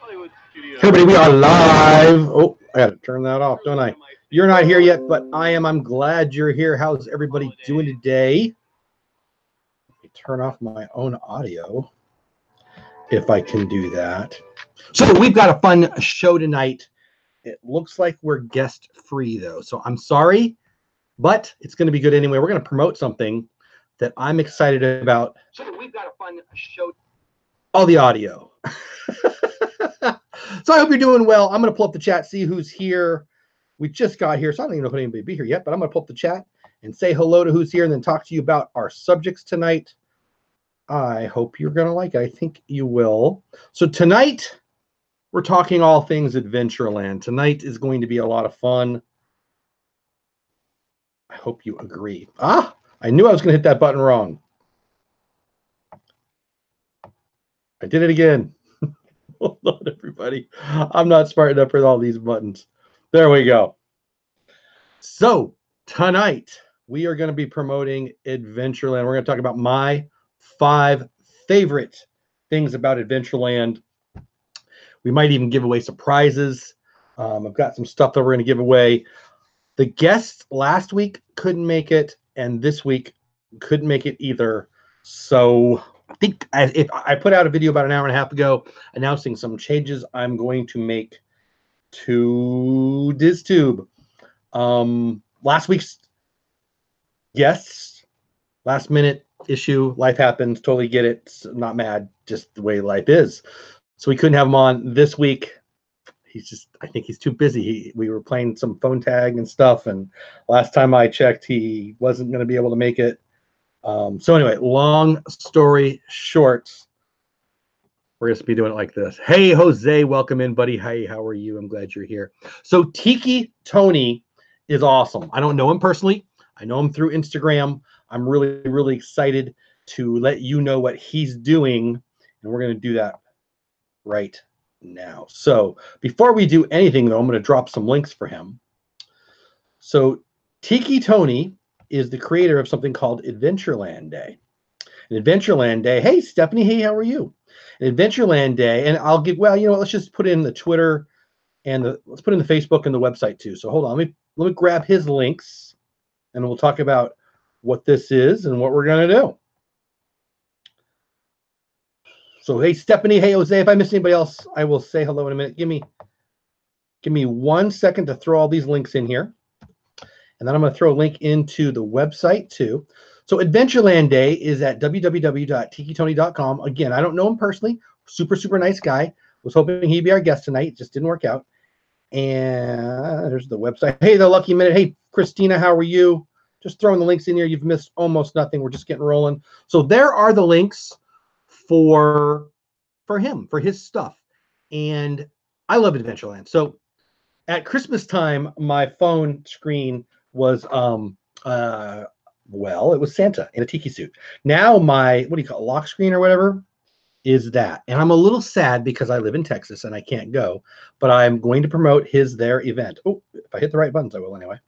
Everybody, we are live. Oh, I got to turn that off, don't I? You're not here yet, but I am. I'm glad you're here. How's everybody doing today? Let me turn off my own audio if I can do that. So we've got a fun show tonight. It looks like we're guest free though, so I'm sorry, but it's going to be good anyway. We're going to promote something that I'm excited about. So we've got a fun show. All the audio. So I hope you're doing well. I'm going to pull up the chat, see who's here. We just got here, so I don't even know if anybody be here yet, but I'm going to pull up the chat and say hello to who's here and then talk to you about our subjects tonight. I hope you're going to like it. I think you will. So tonight, we're talking all things Adventureland. Tonight is going to be a lot of fun. I hope you agree. Ah, I knew I was going to hit that button wrong. I did it again. Hold on, everybody. I'm not smart enough for all these buttons. There we go. So tonight, we are going to be promoting Adventureland. We're going to talk about my 5 favorite things about Adventureland. We might even give away surprises. I've got some stuff that we're going to give away. The guests last week couldn't make it, and this week couldn't make it either. So I think if I put out a video about an hour and a half ago announcing some changes I'm going to make to DisTube. Last week's guests, last minute issue, life happens, totally get it, not mad, just the way life is. So we couldn't have him on this week. I think he's too busy. We were playing some phone tag and stuff, and last time I checked, he wasn't going to be able to make it. So anyway, long story short, we're going to be doing it like this. Hey, Jose, welcome in, buddy. Hey, how are you? I'm glad you're here. So TikiTony is awesome. I don't know him personally. I know him through Instagram. I'm really, really excited to let you know what he's doing, and we're going to do that right now. So before we do anything, though, I'm going to drop some links for him. So TikiTony is the creator of something called Adventureland Day. An Adventureland Day. Hey, Stephanie. Hey, how are you? An Adventureland Day, and I'll give. Well, you know what? Let's just put in the Twitter and let's put in the Facebook and the website too. So hold on. Let me grab his links, and we'll talk about what this is and what we're gonna do. So hey, Stephanie. Hey, Jose. If I miss anybody else, I will say hello in a minute. Give me 1 second to throw all these links in here. And then I'm going to throw a link into the website too. So Adventureland Day is at www.tikitony.com. Again, I don't know him personally. Super, super nice guy. Was hoping he'd be our guest tonight. Just didn't work out. And there's the website. Hey, the lucky minute. Hey, Christina, how are you? Just throwing the links in here. You've missed almost nothing. We're just getting rolling. So there are the links for him, for his stuff. And I love Adventureland. So at Christmas time, my phone screen was well, it was Santa in a tiki suit. Now my, what do you call it, lock screen or whatever, is that. And I'm a little sad because I live in Texas and I can't go, but I'm going to promote their event. Oh, if I hit the right buttons, I will anyway.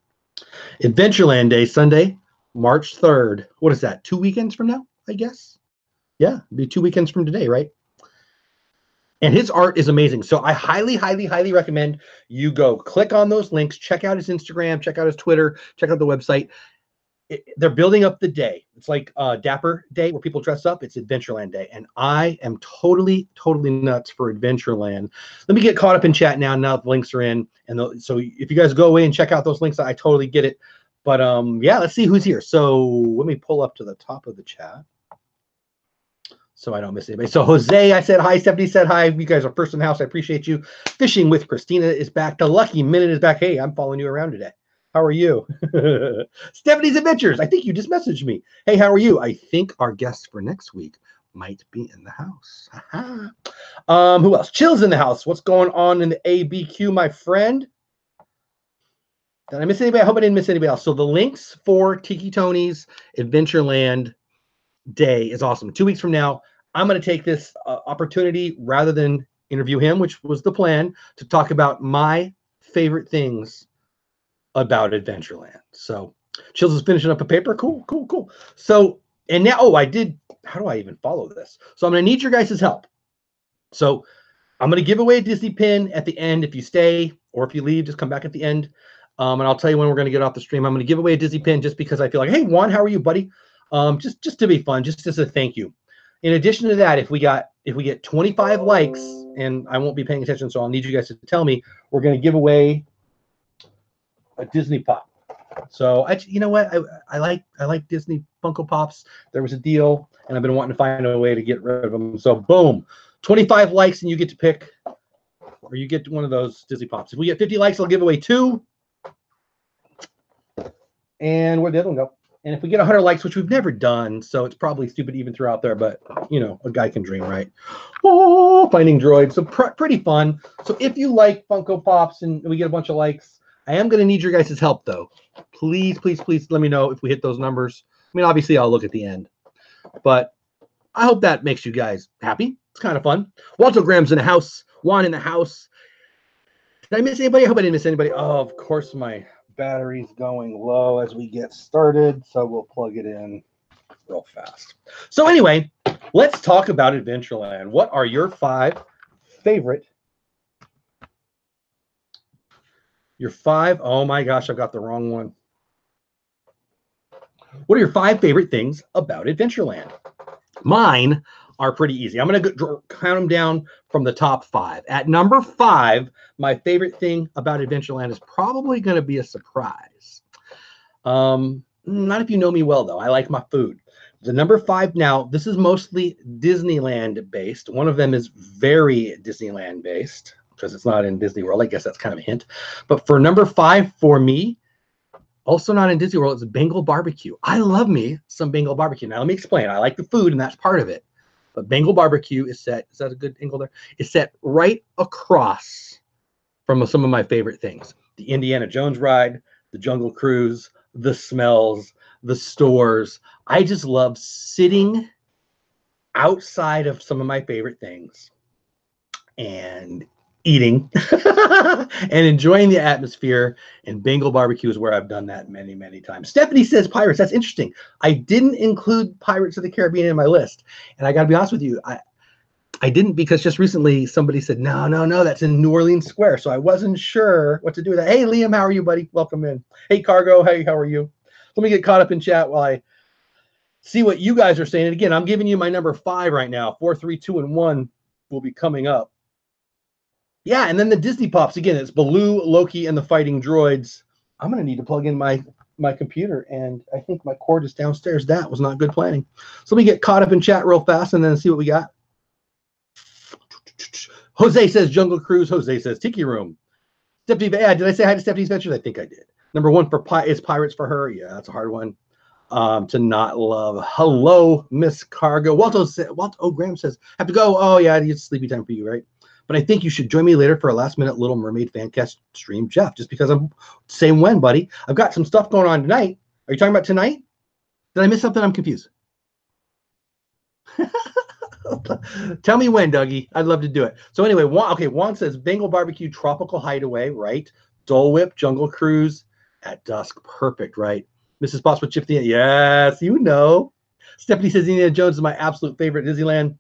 Adventureland Day, Sunday, March 3rd. What is that? 2 weekends from now, I guess? Yeah, it'd be 2 weekends from today, right? And his art is amazing. So I highly, highly, highly recommend you go click on those links, check out his Instagram, check out his Twitter, check out the website. They're building up the day. It's like Dapper Day where people dress up. It's Adventureland Day. And I am totally, totally nuts for Adventureland. Let me get caught up in chat now. Now the links are in. And so if you guys go away and check out those links, I totally get it. But yeah, let's see who's here. So let me pull up to the top of the chat so I don't miss anybody. So Jose, I said hi. Stephanie said hi. You guys are first in the house. I appreciate you. Fishing with Christina is back. The Lucky Minute is back. Hey, I'm following you around today. How are you? Stephanie Adventures. I think you just messaged me. Hey, how are you? I think our guest for next week might be in the house. Who else? Chill's in the house. What's going on in the ABQ, my friend? Did I miss anybody? I hope I didn't miss anybody else. So the links for TikiTony's Adventureland Day is awesome. 2 weeks from now, I'm going to take this opportunity, rather than interview him, which was the plan, to talk about my favorite things about Adventureland. So Chills is finishing up a paper. Cool, cool, cool. So, and now, how do I even follow this? So I'm going to need your guys' help. So I'm going to give away a Disney pin at the end. If you stay or if you leave, just come back at the end. And I'll tell you when we're going to get off the stream. I'm going to give away a Disney pin just because I feel like, hey, Juan, how are you, buddy? Just to be fun, just as a thank you. In addition to that, if we get 25 likes, and I won't be paying attention, so I'll need you guys to tell me, we're going to give away a Disney Pop. So you know what? I like Disney Funko Pops. There was a deal, and I've been wanting to find a way to get rid of them. So boom, 25 likes, and you get to pick, or you get one of those Disney Pops. If we get 50 likes, I'll give away 2. And where'd the other one go? And if we get 100 likes, which we've never done, so it's probably stupid to even throw out there, but, you know, a guy can dream, right? Oh, finding droids. So pretty fun. So if you like Funko Pops and we get a bunch of likes, I am going to need your guys' help, though. Please, please, please let me know if we hit those numbers. I mean, obviously, I'll look at the end. But I hope that makes you guys happy. It's kind of fun. Waltogram's in the house. Juan in the house. Did I miss anybody? I hope I didn't miss anybody. Oh, of course, my battery's going low as we get started, so we'll plug it in real fast. So anyway, let's talk about Adventureland. What are your 5 favorite? Your 5? Oh my gosh, I've got the wrong one. What are your 5 favorite things about Adventureland? Mine are pretty easy. I'm going to count them down from the top 5. At number 5, my favorite thing about Adventureland is probably going to be a surprise. Not if you know me well, though. I like my food. The number 5 now, this is mostly Disneyland based. One of them is very Disneyland based because it's not in Disney World. I guess that's kind of a hint. But for number 5 for me, also not in Disney World, it's Bengal Barbecue. I love me some Bengal Barbecue. Now, let me explain. I like the food, and that's part of it. But Bengal Barbecue is set, is that a good angle there? It's set right across from some of my favorite things. The Indiana Jones ride, the Jungle Cruise, the smells, the stores. I just love sitting outside of some of my favorite things and eating and enjoying the atmosphere. And Bengal Barbecue is where I've done that many, many times. Stephanie says Pirates. That's interesting. I didn't include Pirates of the Caribbean in my list. And I got to be honest with you, I didn't, because just recently somebody said, no, that's in New Orleans Square. So I wasn't sure what to do with that. Hey, Liam, how are you, buddy? Welcome in. Hey, Cargo. Hey, how are you? Let me get caught up in chat while I see what you guys are saying. And again, I'm giving you my number 5 right now. 4, 3, 2, and 1 will be coming up. Yeah, and then the Disney Pops. Again, it's Baloo, Loki, and the Fighting Droids. I'm going to need to plug in my computer, and I think my cord is downstairs. That was not good planning. So let me get caught up in chat real fast and then see what we got. Jose says Jungle Cruise. Jose says Tiki Room. Stephanie, yeah, did I say hi to Stephanie's Ventures? I think I did. Number 1 for is Pirates for her. Yeah, that's a hard one to not love. Hello, Miss Cargo. Walt Graham says, have to go. Oh, yeah, it's sleepy time for you, right? But I think you should join me later for a last-minute Little Mermaid fan cast stream, Jeff, just because I'm saying when, buddy. I've got some stuff going on tonight. Are you talking about tonight? Did I miss something? I'm confused. Tell me when, Dougie. I'd love to do it. So anyway, Juan says Bengal Barbecue, Tropical Hideaway, right? Dole Whip, Jungle Cruise, At Dusk. Perfect, right? Mrs. Potts with Chip the yes, you know. Stephanie says Indiana Jones is my absolute favorite Disneyland.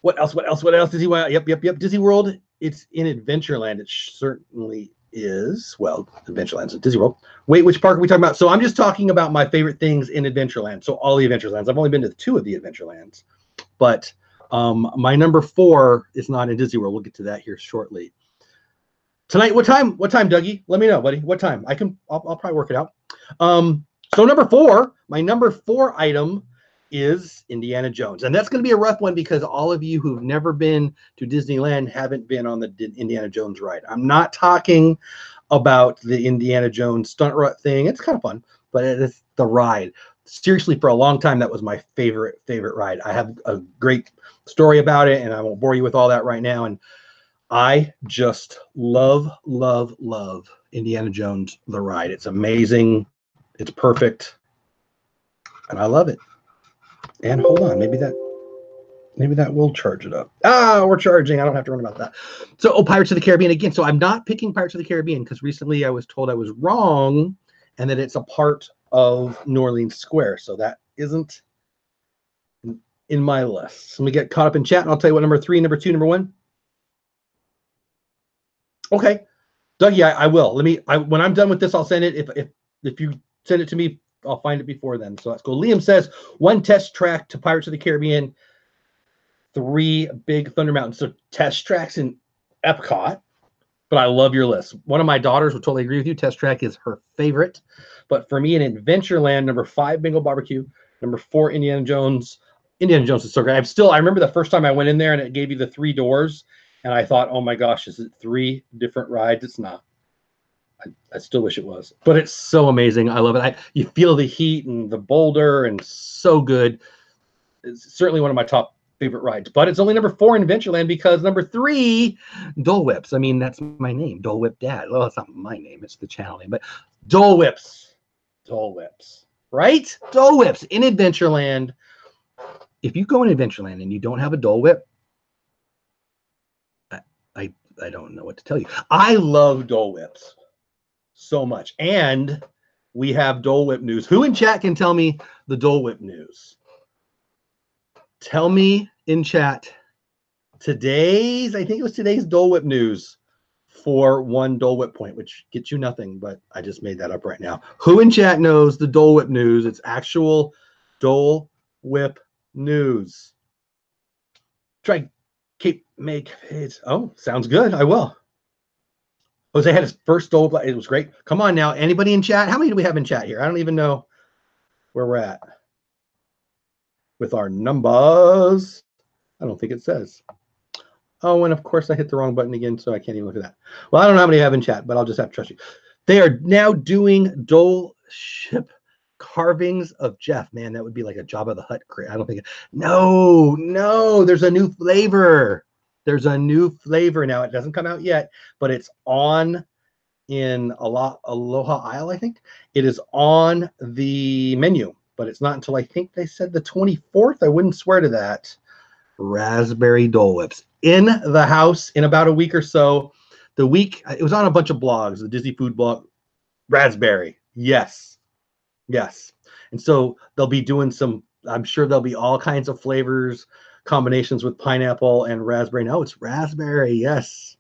What else? Disney World. Yep. Disney World. It's in Adventureland. It certainly is. Well, Adventureland's in Disney World. Wait, which park are we talking about? So I'm just talking about my favorite things in Adventureland. So all the Adventurelands. I've only been to 2 of the Adventurelands. But my number 4 is not in Disney World. We'll get to that here shortly. Tonight, what time? What time, Dougie? Let me know, buddy. What time? I'll probably work it out. So number 4, my number 4 item is Indiana Jones. And that's going to be a rough one because all of you who've never been to Disneyland haven't been on the Indiana Jones ride. I'm not talking about the Indiana Jones stunt rut thing. It's kind of fun, but it's the ride. Seriously, for a long time, that was my favorite ride. I have a great story about it, and I won't bore you with all that right now. And I just love Indiana Jones, the ride. It's amazing. It's perfect. And I love it. And hold on, maybe that will charge it up. Ah, we're charging. I don't have to run about that. So, Pirates of the Caribbean again. So I'm not picking Pirates of the Caribbean because recently I was told I was wrong and that it's a part of New Orleans Square. So that isn't in my list. So let me get caught up in chat and I'll tell you what number 3, number 2, number 1. Okay, Dougie, I will. When I'm done with this, I'll send it. If you send it to me, I'll find it before then. So let's go. Liam says 1 test track to Pirates of the Caribbean, 3 Big Thunder Mountain. So test tracks in Epcot. But I love your list. One of my daughters would totally agree with you. Test track is her favorite. But for me, in Adventureland, number 5, Bengal Barbecue. Number 4, Indiana Jones. Indiana Jones is so great. I remember the first time I went in there and it gave you the 3 doors. And I thought, oh my gosh, is it 3 different rides? It's not. I still wish it was. But it's so amazing. I love it. You feel the heat and the boulder and so good. It's certainly one of my top favorite rides, but it's only number 4 in Adventureland because number 3, Dole Whips. I mean, that's my name, Dole Whip Dad. Well, it's not my name, it's the channel name, but Dole Whips, right? Dole Whips in Adventureland. If you go in Adventureland and you don't have a Dole Whip, I don't know what to tell you. I love Dole Whips so much, and we have Dole Whip news. Who in chat can tell me the Dole Whip news? Tell me in chat I think it was today's Dole Whip news for 1 Dole Whip point, which gets you nothing, but I just made that up right now. Who in chat knows the Dole Whip news? It's actual Dole Whip news. Try make it. Oh, sounds good. I will. Jose had his first Dole Whip. It was great. Come on now. Anybody in chat? How many do we have in chat here? I don't even know where we're at with our numbers. I don't think it says. Oh, and of course I hit the wrong button again, so I can't even look at that. Well, I don't know how many I have in chat, but I'll just have to trust you. They are now doing Dole ship carvings of Jeff. Man, that would be like a Jabba the Hutt crate. I don't think. No, there's a new flavor. There's a new flavor now. It doesn't come out yet, but it's on in Aloha Isle, I think. It is on the menu, but it's not until I think they said the 24th. I wouldn't swear to that. Raspberry Dole Whips in the house in about a week or so. It was on a bunch of blogs, the Disney food blog. Raspberry, yes. And so they'll be doing I'm sure there'll be all kinds of flavors, combinations with pineapple and raspberry. No, it's raspberry, yes.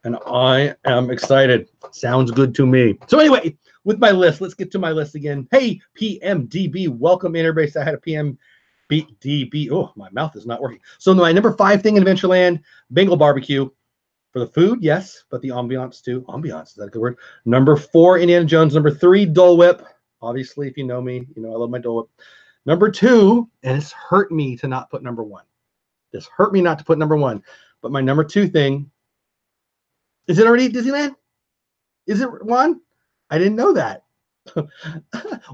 And I am excited. Sounds good to me. So anyway, with my list, let's get to my list again. Hey, PMDB, welcome in, everybody. So I had a PMDB. Oh, my mouth is not working. So my number 5 thing in Adventureland, Bengal Barbecue. For the food, yes, but the ambiance too. Ambiance, is that a good word? Number 4, Indiana Jones. Number 3, Dole Whip. Obviously, if you know me, you know I love my Dole Whip. Number 2, and it's hurt me to not put number 1. This hurt me not to put number 1. But my number 2 thing, is it already Disneyland? Is it Juan? I didn't know that.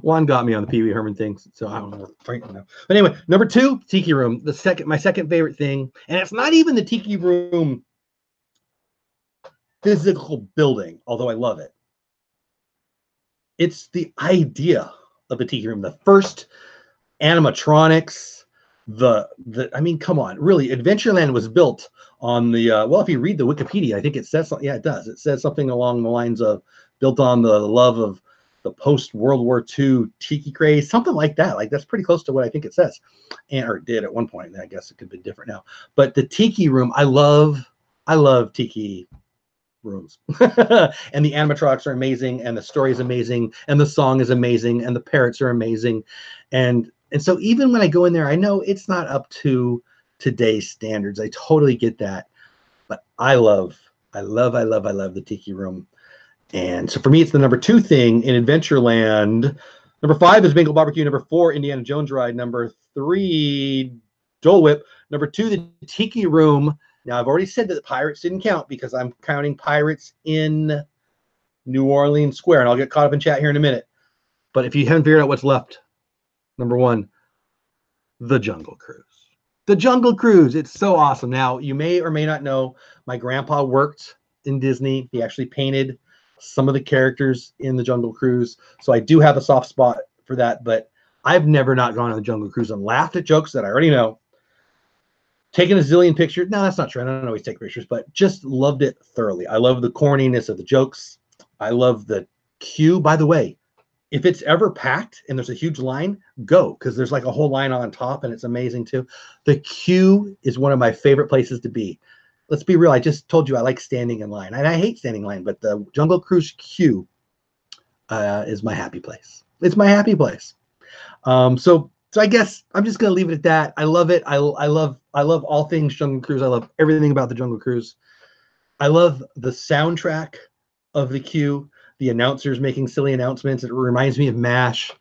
Juan got me on the Pee Wee Herman thing, so I don't know. But anyway, number 2, Tiki Room. My second favorite thing, and it's not even the Tiki Room physical building, although I love it. It's the idea of the Tiki Room, the first animatronics, I mean, come on, really, Adventureland was built on the, well, if you read the Wikipedia, I think it says, yeah, it does. It says something along the lines of built on the love of the post-World War II tiki craze, something like that. Like, that's pretty close to what I think it says, or did at one point. I guess it could be different now. But the Tiki Room, I love Tiki rooms. And the animatronics are amazing, and the story is amazing, and the song is amazing, and the parrots are amazing. And so even when I go in there, I know it's not up to today's standards. I totally get that. But I love the Tiki Room. And so for me, it's the number 2 thing in Adventureland. Number 5 is Bengal Barbecue. Number 4, Indiana Jones Ride. Number 3, Dole Whip. Number 2, the Tiki Room. Now, I've already said that the Pirates didn't count because I'm counting Pirates in New Orleans Square, and I'll get caught up in chat here in a minute. But if you haven't figured out what's left, number 1, the Jungle Cruise. The Jungle Cruise. It's so awesome. Now, you may or may not know, my grandpa worked in Disney. He actually painted some of the characters in the Jungle Cruise. So I do have a soft spot for that, but I've never not gone on the Jungle Cruise and laughed at jokes that I already know. Taken a zillion pictures. No, that's not true. I don't always take pictures, but just loved it thoroughly. I love the corniness of the jokes. I love the queue. By the way, if it's ever packed and there's a huge line, go, because there's like a whole line on top and it's amazing too. The queue is one of my favorite places to be. let's be real. I just told you I like standing in line, and I hate standing in line, but the Jungle Cruise queue is my happy place. It's my happy place. So I guess I'm just gonna leave it at that. I love it. I love all things Jungle Cruise. I love everything about the Jungle Cruise. I love the soundtrack of the queue. The announcers making silly announcements. It reminds me of MASH,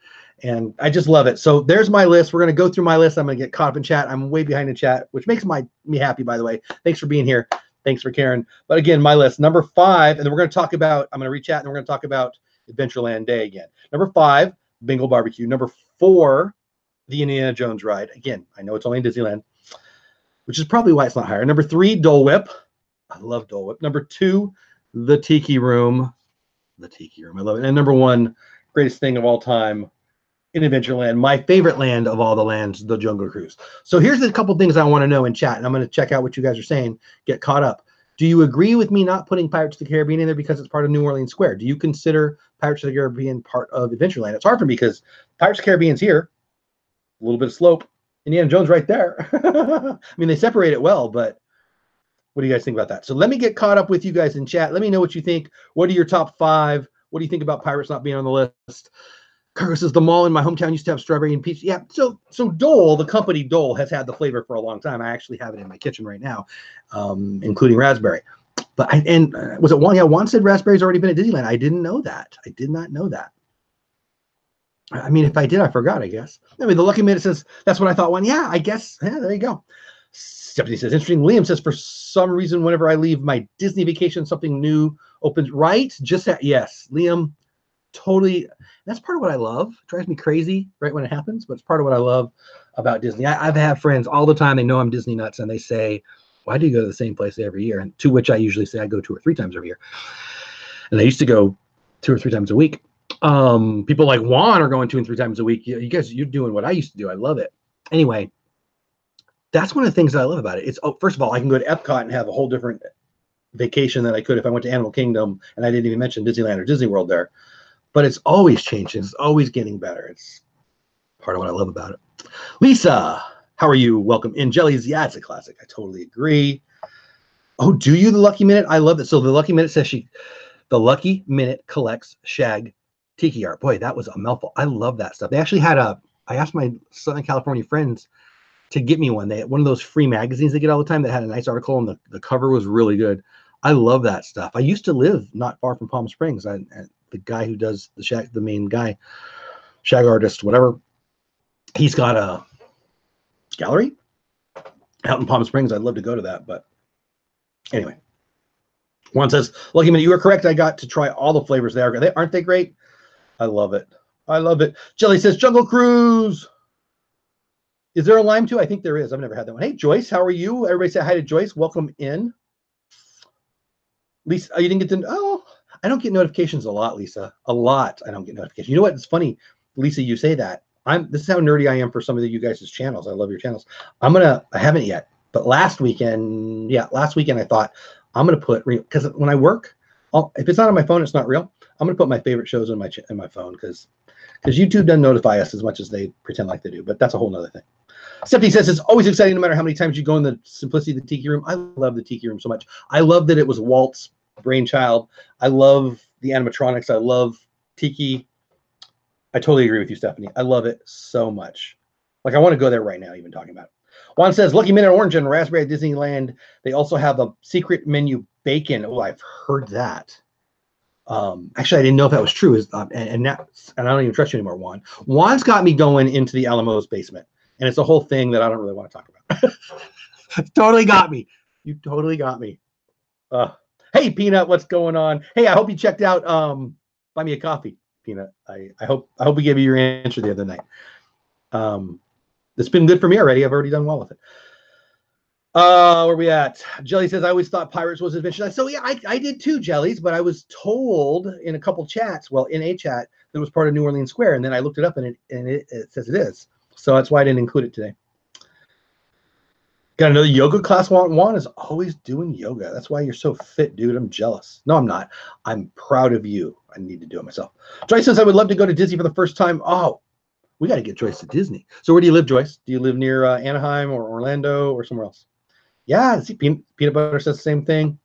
and I just love it. So there's my list. We're gonna go through my list. I'm gonna get caught up in chat. I'm way behind in chat, which makes me happy. By the way, thanks for being here. Thanks for Karen. But again, my list number 5, and then we're gonna talk about. I'm gonna reach out and we're gonna talk about Adventureland Day again. Number 5, Bengal Barbecue. Number 4, the Indiana Jones ride. Again, I know it's only in Disneyland, which is probably why it's not higher. Number 3, Dole Whip. I love Dole Whip. Number 2, the Tiki Room. The Tiki Room. I love it. And number 1, greatest thing of all time in Adventureland. My favorite land of all the lands, the Jungle Cruise. So here's a couple things I want to know in chat, and I'm going to check out what you guys are saying. Get caught up. Do you agree with me not putting Pirates of the Caribbean in there because it's part of New Orleans Square? Do you consider Pirates of the Caribbean part of Adventureland? It's hard for me because Pirates of the Caribbean's here. A little bit of slope. Indiana Jones right there. I mean, they separate it well, but what do you guys think about that? So let me get caught up with you guys in chat. Let me know what you think. What are your top 5? What do you think about Pirates not being on the list? Cargo says the mall in my hometown used to have strawberry and peach. Yeah, so Dole, the company Dole, has had the flavor for a long time. I actually have it in my kitchen right now, including raspberry. But was it Juan? Yeah, Juan said raspberry's already been at Disneyland. I didn't know that. I did not know that. I mean, if I did, I forgot, I guess. I mean, the Lucky Minute says, that's what I thought. One, yeah, I guess. Yeah, there you go. Stephanie says, interesting. Liam says, for some reason, whenever I leave my Disney vacation, something new opens. Right? Just that. Yes, Liam, totally. That's part of what I love. It drives me crazy right when it happens, but it's part of what I love about Disney. I've had friends all the time. They know I'm Disney nuts, and they say, why do you go to the same place every year? And to which I usually say I go 2 or 3 times every year. And I used to go 2 or 3 times a week. People like Juan are going 2 and 3 times a week. You guys, you're doing what I used to do. I love it. Anyway, that's one of the things that I love about it. It's, first of all, I can go to Epcot and have a whole different vacation than I could if I went to Animal Kingdom, and I didn't even mention Disneyland or Disney World there. But it's always changing. It's always getting better. It's part of what I love about it. Lisa, how are you? Welcome in. Jellies, yeah, it's a classic. I totally agree. Oh, do you, the Lucky Minute? I love it. So the Lucky Minute says the Lucky Minute collects shag tiki art. Boy, that was a mouthful. I love that stuff. They actually had I asked my Southern California friends to get me one. They had one of those free magazines they get all the time that had a nice article, and the cover was really good. I love that stuff. I used to live not far from Palm Springs. The guy who does the shag, the main guy, shag artist, whatever, he's got a gallery out in Palm Springs. I'd love to go to that, but anyway. Juan says, Lucky Minute, you are correct. I got to try all the flavors there. Aren't they great? I love it. I love it. Jelly says, Jungle Cruise. Is there a lime too? I think there is. I've never had that one. Hey, Joyce, how are you? Everybody say hi to Joyce. Welcome in. Lisa, you didn't get to, oh, I don't get notifications a lot, Lisa. A lot. I don't get notifications. You know what? It's funny, Lisa, you say that. This is how nerdy I am for some of you guys' channels. I love your channels. I haven't yet, but last weekend I thought I'm going to put, because when I work, if it's not on my phone, it's not real. I'm going to put my favorite shows in my phone because YouTube doesn't notify us as much as they pretend like they do, but that's a whole nother thing. Stephanie says, it's always exciting no matter how many times you go in the simplicity of the Tiki Room. I love the Tiki Room so much. I love that it was Walt's brainchild. I love the animatronics. I love Tiki. I totally agree with you, Stephanie. I love it so much. Like, I want to go there right now, even talking about it. Juan says, Lucky Minute Orange and Raspberry at Disneyland. They also have a secret menu bacon. Oh, I've heard that. Actually, I didn't know if that was true. And I don't even trust you anymore, Juan. Juan's got me going into the Alamo's basement. And it's a whole thing that I don't really want to talk about. Totally got me. You totally got me. Hey, Peanut, what's going on? Hey, I hope you checked out Buy Me a Coffee, Peanut. I hope we gave you your answer the other night. It's been good for me already. I've already done well with it. Where we at? Jelly says, I always thought Pirates was Adventureland. So yeah, I did too, Jellies, but I was told in a couple chats, well, in a chat, that it was part of New Orleans Square, and then I looked it up, and it says it is. So that's why I didn't include it today. Got another yoga class. Juan is always doing yoga. That's why you're so fit, dude. I'm jealous. No, I'm not. I'm proud of you. I need to do it myself. Joyce says, I would love to go to Disney for the first time. Oh, we got to get Joyce to Disney. So where do you live, Joyce? Do you live near Anaheim or Orlando or somewhere else? Yeah, see, peanut butter says the same thing.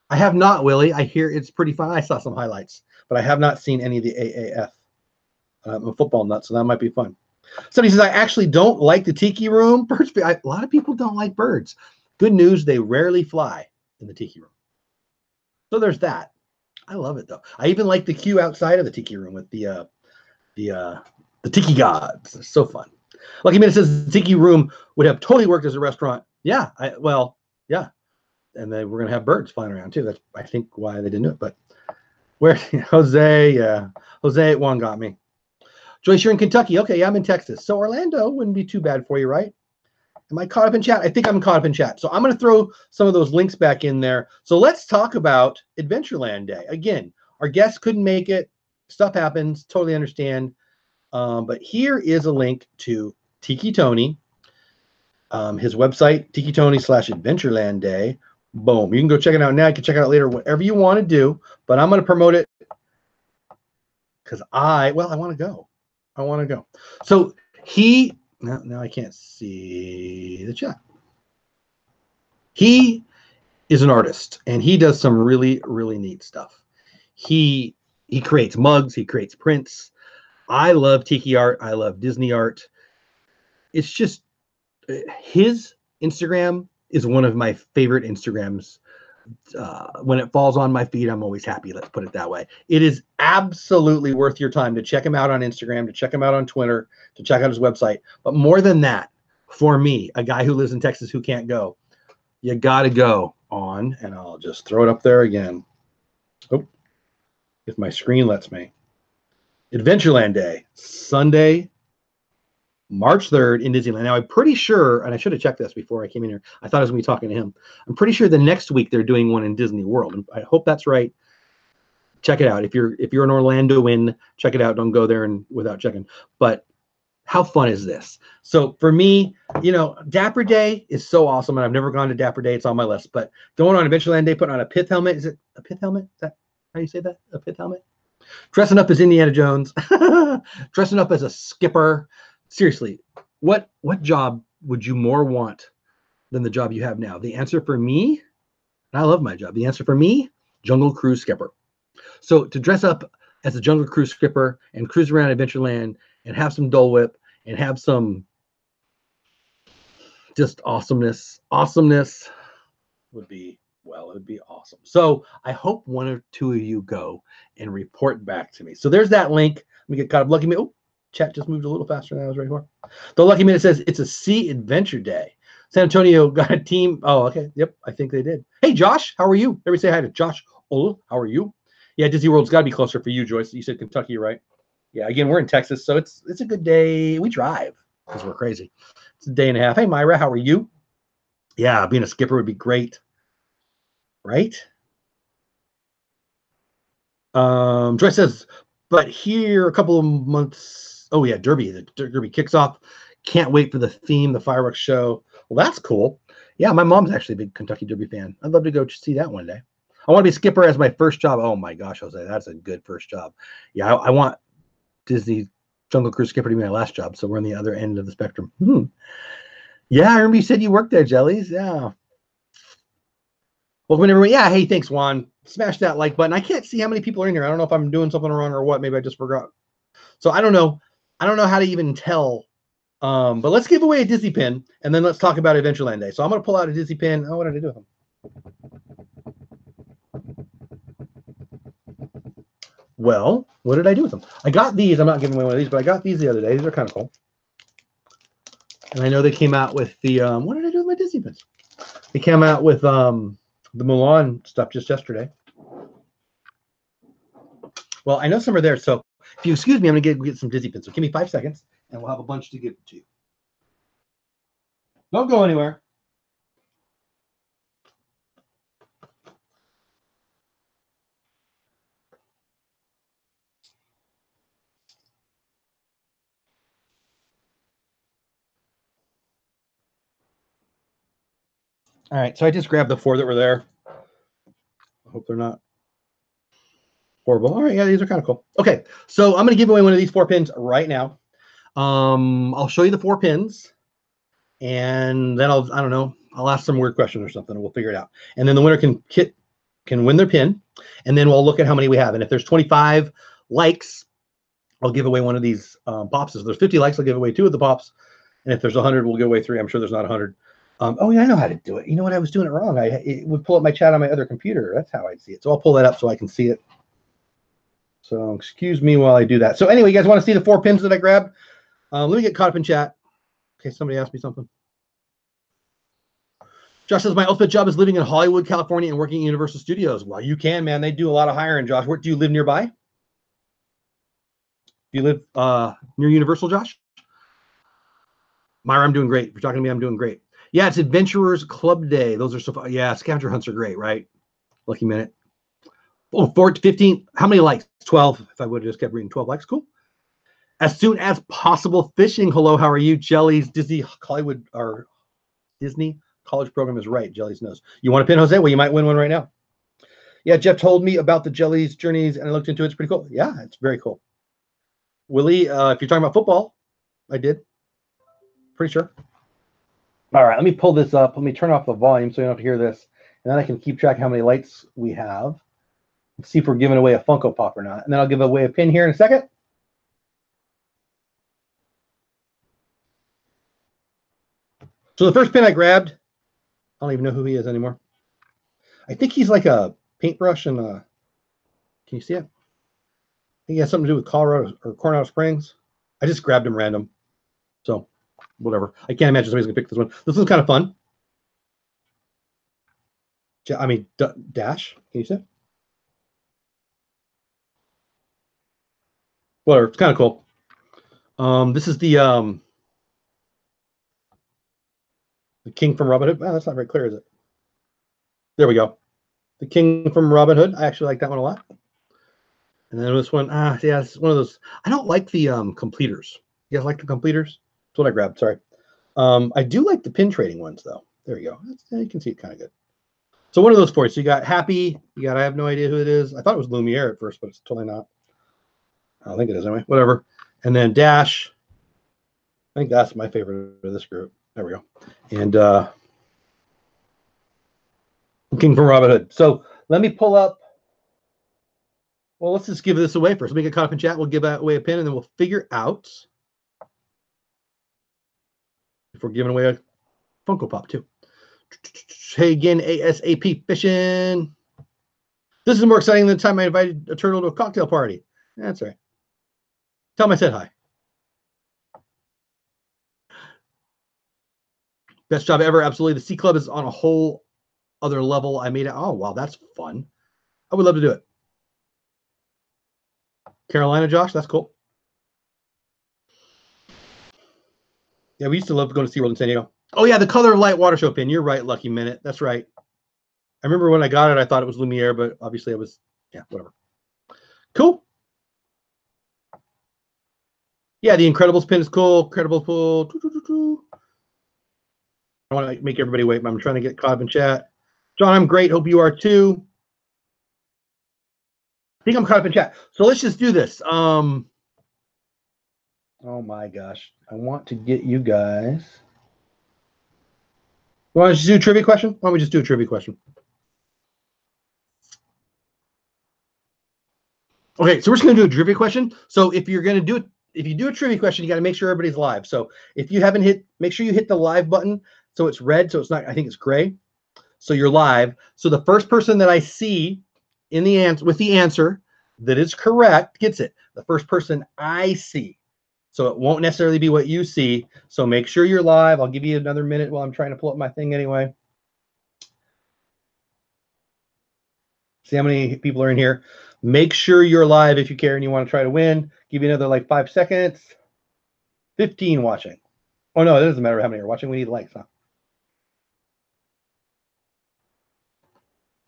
I have not, Willie. I hear it's pretty fun. I saw some highlights, but I have not seen any of the AAF. I'm a football nut, so that might be fun. Somebody says, I actually don't like the Tiki Room. Birds, a lot of people don't like birds. Good news, they rarely fly in the Tiki Room. So there's that. I love it, though. I even like the queue outside of the Tiki Room with the Tiki Gods. It's so fun. Lucky Minute says the Tiki Room would have totally worked as a restaurant. Yeah, yeah. And then we're going to have birds flying around, too. That's, I think, why they didn't do it. But where, Jose at one got me. Joyce, you're in Kentucky. Okay, yeah, I'm in Texas. So Orlando wouldn't be too bad for you, right? Am I caught up in chat? I think I'm caught up in chat. So I'm going to throw some of those links back in there. So let's talk about Adventureland Day. Again, our guests couldn't make it. Stuff happens. Totally understand. But here is a link to TikiTony, his website, TikiTony/Adventureland Day. Boom. You can go check it out now. You can check it out later, whatever you want to do. But I'm going to promote it because I want to go. I want to go. So now I can't see the chat. He is an artist, and he does some really, really neat stuff. He creates mugs. He creates prints. I love tiki art. I love Disney art. It's just his Instagram is one of my favorite Instagrams. When it falls on my feed, I'm always happy. Let's put it that way. It is absolutely worth your time to check him out on Instagram, to check him out on Twitter, to check out his website. But more than that, for me, a guy who lives in Texas who can't go, you got to go on, and I'll just throw it up there again. Oh, if my screen lets me. Adventureland Day, Sunday, March 3rd in Disneyland. Now, I'm pretty sure, and I should have checked this before I came in here. I thought I was going to be talking to him. I'm pretty sure the next week they're doing one in Disney World. And I hope that's right. Check it out. If you're an Orlandoan, check it out. Don't go there without checking. But how fun is this? So for me, Dapper Day is so awesome, and I've never gone to Dapper Day. It's on my list. But going on Adventureland Day, putting on a pith helmet. Is it a pith helmet? Is that how you say that? A pith helmet? Dressing up as Indiana Jones. Dressing up as a skipper. Seriously, what job would you more want than the job you have now? The answer for me, and I love my job, the answer for me, Jungle Cruise skipper. So to dress up as a Jungle Cruise skipper and cruise around Adventureland and have some Dole Whip and have some just awesomeness would be awesome. So I hope one or two of you go and report back to me. So there's that link. Let me get caught up. Lucky me. Oh, chat just moved a little faster than I was ready for. The Lucky Minute says it's a sea adventure day. San Antonio got a team. Oh, okay. Yep, I think they did. Hey, Josh, how are you? Everybody say hi to Josh. Oh, how are you? Yeah, Disney World's got to be closer for you, Joyce. You said Kentucky, right? Yeah, again, we're in Texas, so it's a good day. We drive because we're crazy. It's a day and a half. Hey, Myra, how are you? Yeah, being a skipper would be great. Right? Joyce says, but here a couple of months. Oh, yeah, Derby. The Derby kicks off. Can't wait for the theme, the fireworks show. Well, that's cool. Yeah, my mom's actually a big Kentucky Derby fan. I'd love to go see that one day. I want to be skipper as my first job. Oh, my gosh, Jose, that's a good first job. Yeah, I want Disney Jungle Cruise skipper to be my last job, so we're on the other end of the spectrum. Yeah, I remember you said you worked there, Jellies. Yeah. Welcome, everyone. Yeah, hey, thanks, Juan. Smash that like button. I can't see how many people are in here. I don't know if I'm doing something wrong or what. Maybe I just forgot. So I don't know. I don't know how to even tell. But let's give away a Disney pin, and then let's talk about Adventureland Day. So I'm going to pull out a Disney pin. Oh, what did I do with them? Well, what did I do with them? I got these. I'm not giving away one of these, but I got these the other day. These are kind of cool. And I know they came out with the, what did I do with my Disney pins? They came out with the Mulan stuff just yesterday. Well, I know some are there, so if you excuse me, I'm going to get some Disney pins. So give me 5 seconds, and we'll have a bunch to give to you. Don't go anywhere. All right, so I just grabbed the 4 that were there. I hope they're not horrible. All right, yeah, these are kind of cool. Okay, so I'm going to give away one of these 4 pins right now. I'll show you the 4 pins, and then I don't know, I'll ask some weird question or something, and we'll figure it out. And then the winner can win their pin, and then we'll look at how many we have. And if there's 25 likes, I'll give away one of these pops. If there's 50 likes, I'll give away 2 of the pops. And if there's 100, we'll give away 3. I'm sure there's not 100. Oh, yeah, I know how to do it. You know what? I was doing it wrong. It would pull up my chat on my other computer. That's how I'd see it. So I'll pull that up so I can see it. So excuse me while I do that. So anyway, you guys want to see the 4 pins that I grabbed? Let me get caught up in chat. Okay, somebody asked me something. Josh says, my ultimate job is living in Hollywood, California, and working in Universal Studios. Well, you can, man. They do a lot of hiring, Josh. Where do you live nearby? Do you live near Universal, Josh? Myra, I'm doing great. If you're talking to me, I'm doing great. Yeah, it's Adventurers Club Day. Those are so fun. Yeah, scavenger hunts are great, right? Lucky minute. Oh, 15. How many likes? 12. If I would have just kept reading 12 likes, cool. As soon as possible fishing. Hello, how are you? Jelly's Disney Hollywood or Disney college program is right. Jelly's knows. You want to pin Jose? Well, you might win one right now. Yeah, Jeff told me about the Jelly's journeys and I looked into it. It's pretty cool. Yeah, it's very cool. Willie, if you're talking about football, I did. Pretty sure. All right, let me pull this up. Let me turn off the volume so you don't have to hear this. And then I can keep track of how many lights we have. Let's see if we're giving away a Funko Pop or not. And then I'll give away a pin here in a second. So the first pin I grabbed, I don't even know who he is anymore. I think he's like a paintbrush and can you see it? I think he has something to do with Colorado or Coronado Springs. I just grabbed him random. So whatever. I can't imagine somebody's gonna pick this one. This one's kind of fun. I mean, Dash. Can you see it? Whatever. It's kind of cool. This is the King from Robin Hood. Wow, that's not very clear, is it? There we go. The King from Robin Hood. I actually like that one a lot. And then this one, yeah, it's one of those. I don't like the completers. You guys like the completers? That's what I grabbed. Sorry. I do like the pin trading ones, though. There you go. You can see it kind of good. So one of those for you. So you got Happy. You got I have no idea who it is. I thought it was Lumiere at first, but it's totally not. I don't think it is anyway. Whatever. And then Dash. I think that's my favorite of this group. There we go. And King from Robin Hood. So let me pull up. Well, let's just give this away first. Let me get caught up in chat. We'll give away a pin, and then we'll figure out if we're giving away a Funko Pop, too. Hey, again, ASAP fishing. This is more exciting than the time I invited a turtle to a cocktail party. That's right. Tell him I said hi. Best job ever. Absolutely. The Sea Club is on a whole other level. I made it. Oh, wow. That's fun. I would love to do it. Carolina, Josh. That's cool. Yeah, we used to love going to SeaWorld in San Diego. Oh, yeah. The Color of Light water show pin. You're right, Lucky Minute. That's right. I remember when I got it, I thought it was Lumiere, but obviously it was, yeah, whatever. Cool. Yeah, the Incredibles pin is cool. Incredibles pull. I want to make everybody wait, but I'm trying to get caught up in chat. John, I'm great. Hope you are too. I think I'm caught up in chat. So let's just do this. Oh my gosh. I want to get you guys. You want to just do a trivia question? Why don't we just do a trivia question? Okay, so we're just going to do a trivia question. So if you're going to do it, if you do a trivia question, you got to make sure everybody's live. So if you haven't hit, make sure you hit the live button. So it's red. So it's not, I think it's gray. So you're live. So the first person that I see in the answer with the answer that is correct gets it. The first person I see. So it won't necessarily be what you see. So make sure you're live. I'll give you another minute while I'm trying to pull up my thing anyway. See how many people are in here. Make sure you're live if you care and you want to try to win. Give you another like 5 seconds. 15 watching. Oh, no, it doesn't matter how many are watching. We need likes, huh?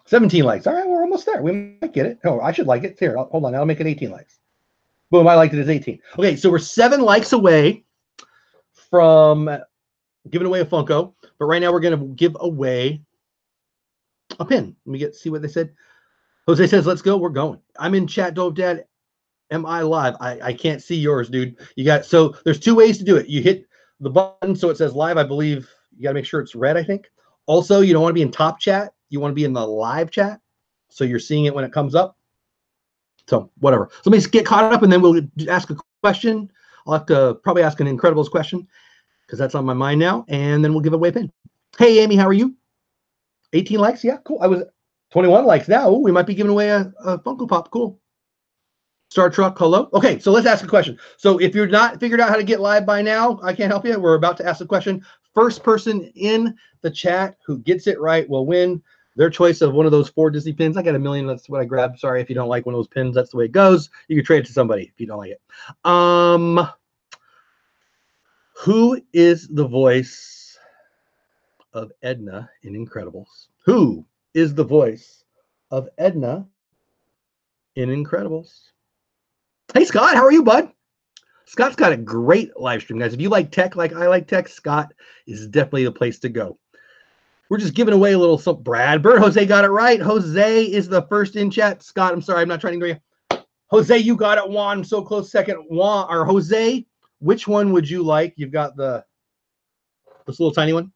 17 likes. All right, we're almost there. We might get it. Oh, I should like it. Here, hold on. I'll make it 18 likes. Boom, I liked it as 18. Okay, so we're 7 likes away from giving away a Funko. But right now we're going to give away a pin. Let me see what they said. Jose says, let's go. We're going. I'm in chat, Dope Dad. Am I live? I can't see yours, dude. You got, so there's 2 ways to do it. You hit the button so it says live. I believe you got to make sure it's red, I think. Also, you don't want to be in top chat. You want to be in the live chat, so you're seeing it when it comes up. So whatever. So let me get caught up, and then we'll ask a question. I'll have to probably ask an Incredibles question because that's on my mind now, and then we'll give away a pin. Hey, Amy, how are you? 18 likes? Yeah, cool. I was 21 likes now. Ooh, we might be giving away a Funko Pop. Cool. Star Truck, hello. Okay, so let's ask a question. So if you're not figured out how to get live by now, I can't help you. We're about to ask a question. First person in the chat who gets it right will win their choice of one of those 4 Disney pins. I got a million. That's what I grabbed. Sorry if you don't like one of those pins. That's the way it goes. You can trade it to somebody if you don't like it. Who is the voice of Edna in Incredibles? Who is the voice of Edna in Incredibles? Hey, Scott, how are you, bud? Scott's got a great live stream, guys. If you like tech like I like tech, Scott is definitely the place to go. We're just giving away a little something. Brad Bird, Jose got it right. Jose is the first in chat. Scott, I'm sorry, I'm not trying to ignore you. Jose, you got it. Juan, I'm so close second. Juan or Jose, which one would you like? You've got this little tiny one.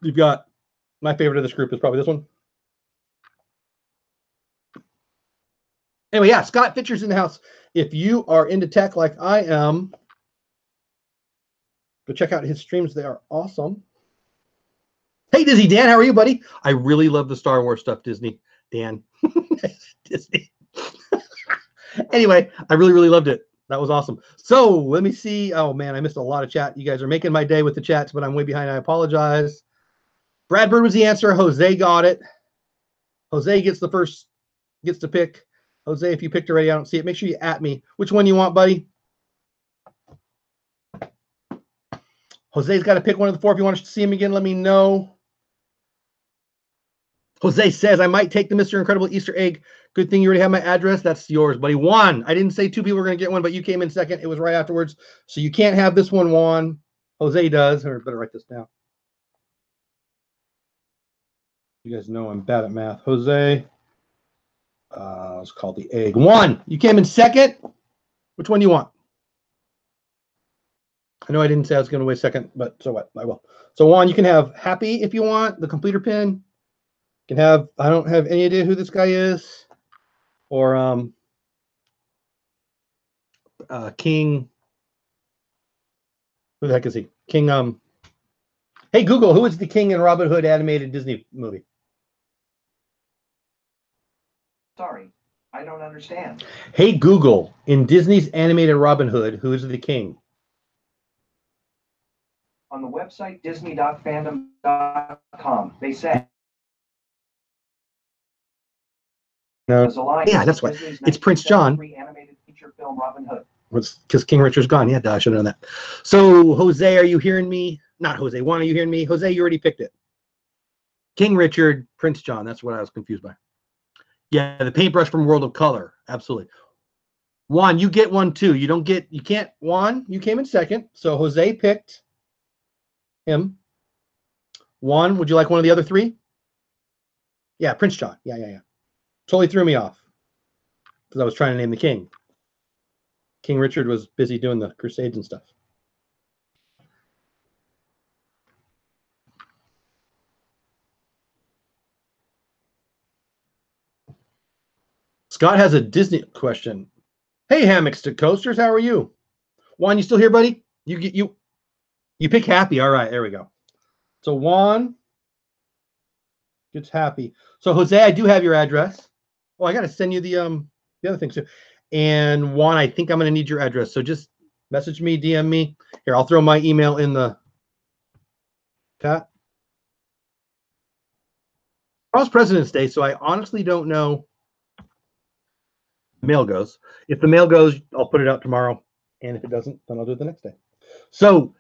You've got my favorite of this group is probably this one. Anyway, yeah, Scott Fitcher's in the house. If you are into tech like I am, go check out his streams. They are awesome. Hey, Disney Dan, how are you, buddy? I really love the Star Wars stuff, Disney Dan. Disney. Anyway, I really, really loved it. That was awesome. So let me see. Oh, man, I missed a lot of chat. You guys are making my day with the chats, but I'm way behind. I apologize. Brad Bird was the answer. Jose got it. Jose gets to pick. Jose, if you picked already, I don't see it. Make sure you at me. Which one you want, buddy? Jose's got to pick one of the 4. If you want to see him again, let me know. Jose says, I might take the Mr. Incredible Easter egg. Good thing you already have my address. That's yours, buddy. Juan, I didn't say 2 people were going to get one, but you came in second. It was right afterwards. So you can't have this one, Juan. Jose does. Or better write this down. You guys know I'm bad at math. Jose. It's called the egg. Juan, you came in second. Which one do you want? I know I didn't say I was going to wait second, but so what? I will. So Juan, you can have Happy if you want, the completer pin. You can have, I don't have any idea who this guy is. Or King. Who the heck is he? King, hey Google, who is the King in Robin Hood animated Disney movie? Sorry, I don't understand. Hey Google, in Disney's animated Robin Hood, who is the king? On the website disney.fandom.com, they say. No. Yeah, that's why. It's Prince John. Animated feature film Robin Hood. Because King Richard's gone. Yeah, I should have known that. So, Jose, are you hearing me? Not Jose. Juan, are you hearing me? Jose, you already picked it. King Richard, Prince John. That's what I was confused by. Yeah, the paintbrush from World of Color. Absolutely. Juan, you get one too. You can't. Juan, you came in second. So Jose picked him. Juan, would you like one of the other 3? Yeah, Prince John. Yeah. Totally threw me off because I was trying to name the king. King Richard was busy doing the Crusades and stuff. Scott has a Disney question. Hey, hammocks to coasters, how are you? Juan, you still here, buddy? You pick Happy. All right, there we go. So Juan gets Happy. So Jose, I do have your address. Oh, I got to send you the other things too. And Juan, I think I'm going to need your address. So just message me, DM me. Here, I'll throw my email in the chat. Tomorrow's President's Day, so I honestly don't know. Mail goes. If the mail goes, I'll put it out tomorrow. And if it doesn't, then I'll do it the next day. So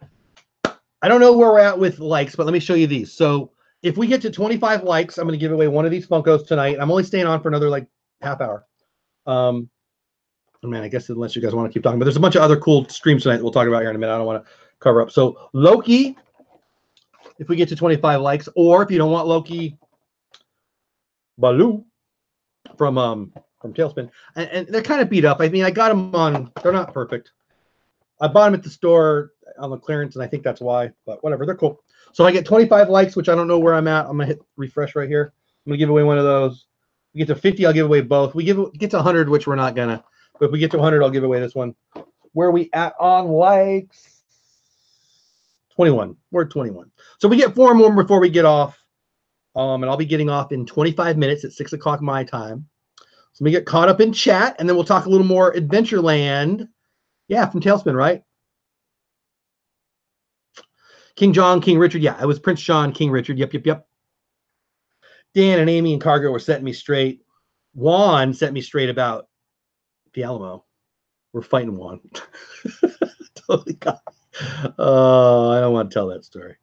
I don't know where we're at with likes, but let me show you these. So if we get to 25 likes, I'm going to give away one of these Funkos tonight. I'm only staying on for another like half hour. Man, I guess unless you guys want to keep talking, but there's a bunch of other cool streams tonight that we'll talk about here in a minute. I don't want to cover up. So Loki, if we get to 25 likes, or if you don't want Loki, Baloo from Tailspin, and they're kind of beat up. I mean, I got them on. They're not perfect. I bought them at the store on the clearance, and I think that's why. But whatever, they're cool. So I get 25 likes, which I don't know where I'm at. I'm gonna hit refresh right here. I'm gonna give away one of those. We get to 50, I'll give away both. We get to 100, which we're not gonna. But if we get to 100, I'll give away this one. Where are we at on likes? 21. We're at 21. So we get 4 more before we get off. And I'll be getting off in 25 minutes at 6 o'clock my time. So we get caught up in chat, and then we'll talk a little more Adventureland. Yeah, from Tailspin, right? King John, King Richard. Yeah, it was Prince John, King Richard. Yep. Dan and Amy and Cargo were setting me straight. Juan set me straight about the Alamo. We're fighting Juan. Totally got me. Oh, I don't want to tell that story.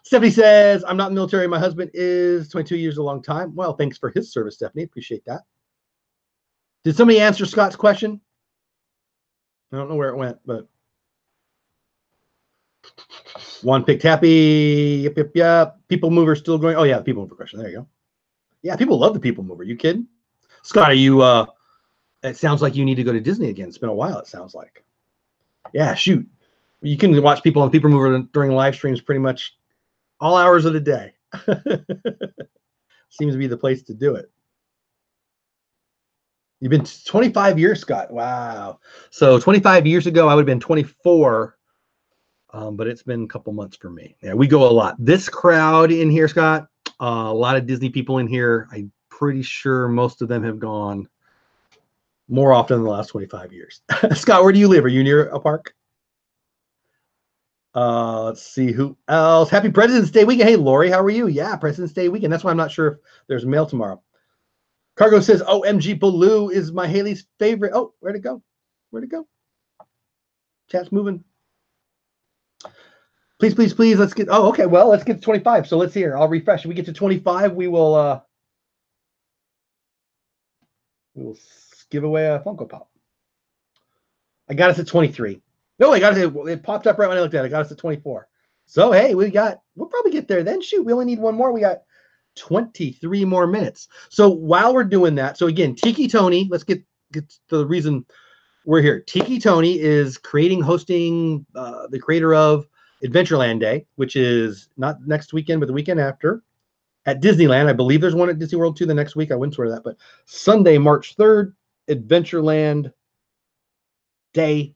Stephanie says, I'm not in the military. My husband is 22 years, a long time. Well, thanks for his service, Stephanie. Appreciate that. Did somebody answer Scott's question? I don't know where it went, but one picked happy. Yep. People mover still going. Oh, yeah, the people mover question. There you go. Yeah, people love the people mover. You kidding? Scott, are you, it sounds like you need to go to Disney again. It's been a while, it sounds like. Yeah, shoot. You can watch people on People Mover during live streams pretty much all hours of the day. Seems to be the place to do it. You've been 25 years, Scott. Wow. So 25 years ago, I would have been 24, but it's been a couple months for me. Yeah, we go a lot. This crowd in here, Scott, a lot of Disney people in here. I'm pretty sure most of them have gone more often in the last 25 years. Scott, where do you live? Are you near a park? Let's see who else. Happy President's Day weekend. Hey, Lori, how are you? Yeah, President's Day weekend. That's why I'm not sure if there's mail tomorrow. Cargo says, OMG Baloo is my Haley's favorite. Oh, where'd it go? Where'd it go? Chat's moving. Please. Let's get, oh, okay. Well, let's get to 25. So let's hear. I'll refresh. If we get to 25, we will give away a Funko Pop. I got us at 23. No, I got it popped up right when I looked at it. I got us at 24. So, hey, we'll probably get there then. Shoot, we only need one more. We got 23 more minutes. So while we're doing that, so again, TikiTony, let's get to the reason we're here. TikiTony is hosting, the creator of Adventureland Day, which is not next weekend, but the weekend after at Disneyland. I believe there's one at Disney World too the next week. I wouldn't swear to that, but Sunday, March 3rd, Adventureland Day.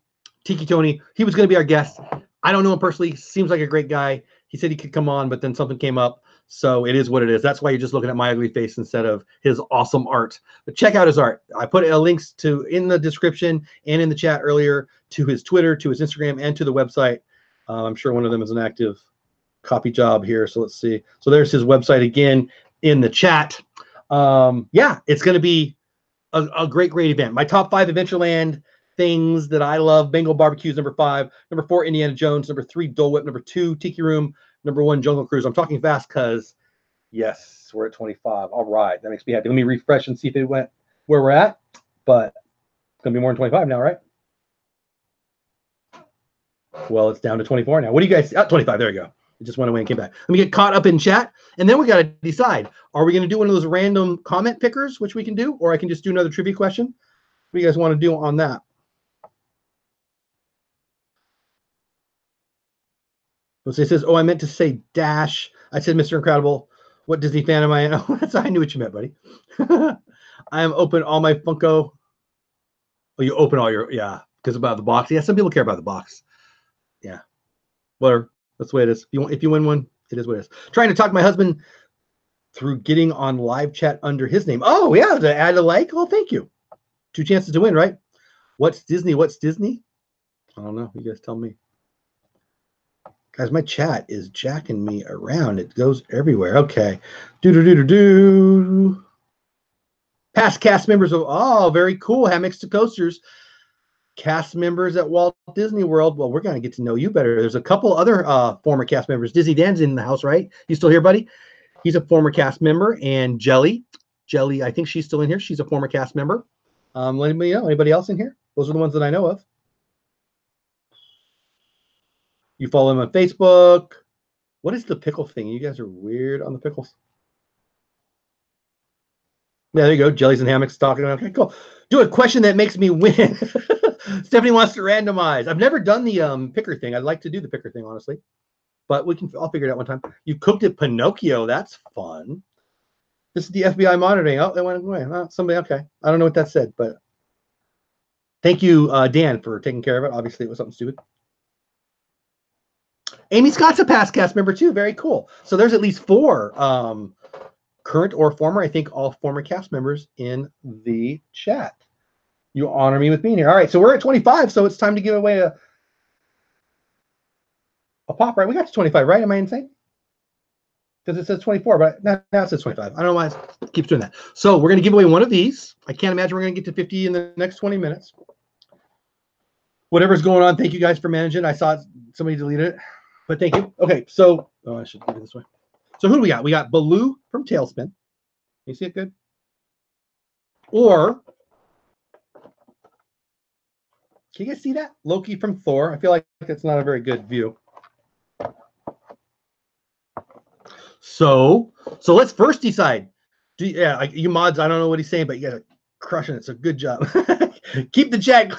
TikiTony, he was going to be our guest. I don't know him personally. Seems like a great guy. He said he could come on, but then something came up. So it is what it is. That's why you're just looking at my ugly face instead of his awesome art. But check out his art. I put links to in the description and in the chat earlier to his Twitter, to his Instagram, and to the website. I'm sure one of them is an active copy job here. So let's see. So there's his website again in the chat. Yeah, it's going to be a great event. My top 5 Adventureland things that I love. Bengal Barbecue is number 5. Number 4, Indiana Jones. Number 3, Dole Whip. Number 2, Tiki Room. Number 1, Jungle Cruise. I'm talking fast because, yes, we're at 25. All right. That makes me happy. Let me refresh and see if it went where we're at. But it's going to be more than 25 now, right? Well, it's down to 24 now. What do you guys... 25. There you go. It just went away and came back. Let me get caught up in chat. And then we got to decide. Are we going to do one of those random comment pickers, which we can do? Or I can just do another trivia question? What do you guys want to do on that? So it says, oh, I meant to say Dash. I said Mr. Incredible. What Disney fan am I? Oh, I knew what you meant, buddy. I am open all my Funko. Oh, you open all your, yeah, because about the box. Yeah, some people care about the box. Yeah. Whatever. That's the way it is. If you win one, it is what it is. Trying to talk my husband through getting on live chat under his name. Oh, yeah, to add a like. Oh, thank you. 2 chances to win, right? What's Disney? What's Disney? I don't know. You guys tell me. Guys, my chat is jacking me around. It goes everywhere. Okay. Do. Past cast members of, oh, very cool. Hammocks to coasters. Cast members at Walt Disney World. Well, we're going to get to know you better. There's a couple other former cast members. Disney Dan's in the house, right? You still here, buddy? He's a former cast member. And Jelly, I think she's still in here. She's a former cast member. Let me know. Anybody else in here? Those are the ones that I know of. You follow him on Facebook. What is the pickle thing? You guys are weird on the pickles. Yeah, there you go. Jellies and hammocks talking about. Okay, cool. Do a question that makes me win. Stephanie wants to randomize. I've never done the picker thing. I'd like to do the picker thing, honestly. But I'll figure it out one time. You cooked at Pinocchio. That's fun. This is the FBI monitoring. Oh, they went away. Oh, somebody, okay. I don't know what that said, but thank you, Dan, for taking care of it. Obviously, it was something stupid. Amy Scott's a past cast member, too. Very cool. So there's at least 4 current or former, I think all former cast members in the chat. You honor me with being here. All right, so we're at 25, so it's time to give away a pop, right? We got to 25, right? Am I insane? Because it says 24, but now it says 25. I don't know why it keeps doing that. So we're going to give away one of these. I can't imagine we're going to get to 50 in the next 20 minutes. Whatever's going on, thank you guys for managing. I saw somebody deleted it, but thank you. Okay, so I should leave it this way. So who do we got? We got Baloo from Tailspin. You see it good? Or can you guys see that? Loki from Thor. I feel like that's not a very good view. So let's first decide. You mods, I don't know what he's saying, but you gotta crushing it. So good job. Keep the chat.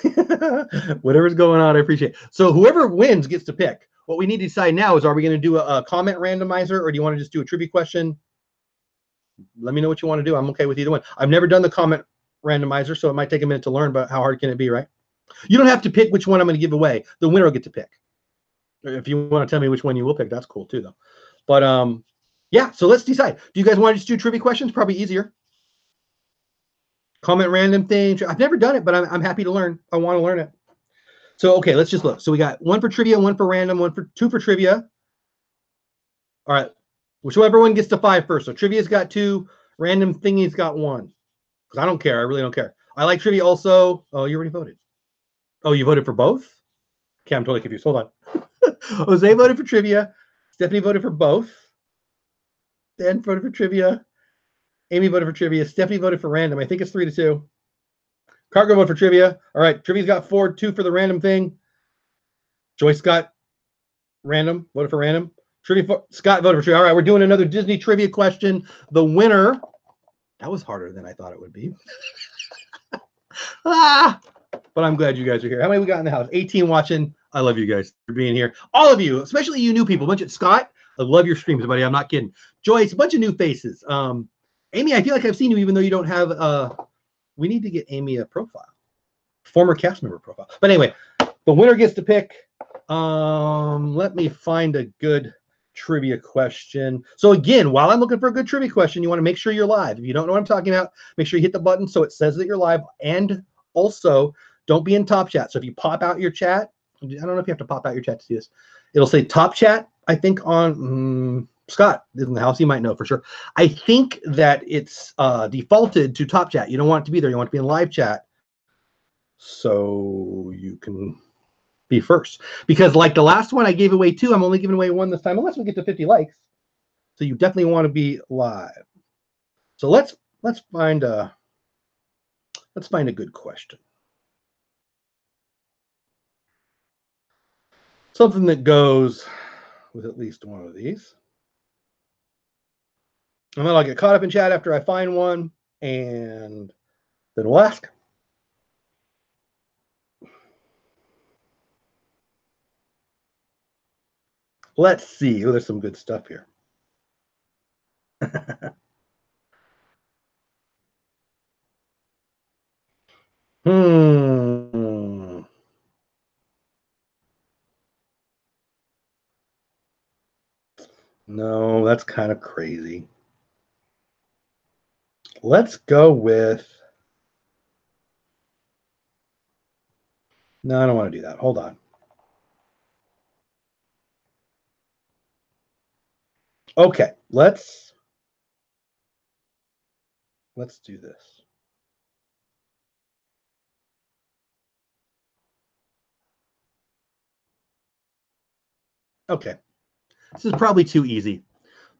Whatever's going on, I appreciate it. So whoever wins gets to pick. What we need to decide now is, are we going to do a comment randomizer, or do you want to just do a trivia question? Let me know what you want to do. I'm okay with either one. I've never done the comment randomizer, so it might take a minute to learn, but how hard can it be, right? You don't have to pick which one I'm going to give away. The winner will get to pick. If you want to tell me which one you will pick, that's cool too, though. But yeah, so let's decide. Do you guys want to just do trivia questions? Probably easier. Comment random thing. I've never done it, but I'm happy to learn. I want to learn it. So, okay, let's just look. So we got 1 for trivia, 1 for random, 2 for trivia. All right. Whichever one gets to 5 first. So trivia's got 2, random thingy's got 1. Because I don't care. I really don't care. I like trivia also. Oh, you already voted. Oh, you voted for both? Okay, I'm totally confused. Hold on. Jose voted for trivia. Stephanie voted for both. Dan voted for trivia. Amy voted for trivia. Stephanie voted for random. I think it's 3-2. Cargo voted for trivia. All right, trivia's got 4, 2 for the random thing. Joyce got random, voted for random. Scott voted for trivia. All right, we're doing another Disney trivia question. The winner, that was harder than I thought it would be. But I'm glad you guys are here. How many we got in the house? 18 watching. I love you guys for being here. All of you, especially you new people. Bunch of Scott, I love your streams, buddy. I'm not kidding. Joyce, a bunch of new faces. Amy, I feel like I've seen you even though you don't have we need to get Amy a profile. Former cast member profile. But anyway, the winner gets to pick. Let me find a good trivia question. So again, while I'm looking for a good trivia question, you want to make sure you're live. If you don't know what I'm talking about, make sure you hit the button so it says that you're live. And also, don't be in top chat. So if you pop out your chat, I don't know if you have to pop out your chat to see this. It'll say top chat, I think, on Scott is in the house. He might know for sure. I think that it's defaulted to top chat. You don't want it to be there. You want it to be in live chat so you can be first. Because like the last one I gave away 2, I'm only giving away 1 this time, unless we get to 50 likes. So you definitely want to be live. So let's find a good question. Something that goes with at least one of these. And then I'll get caught up in chat after I find one, and then we'll ask. Let's see. Oh, there's some good stuff here. No, that's kind of crazy. Let's go with... No, I don't want to do that. Hold on. Okay, let's do this. Okay. This is probably too easy,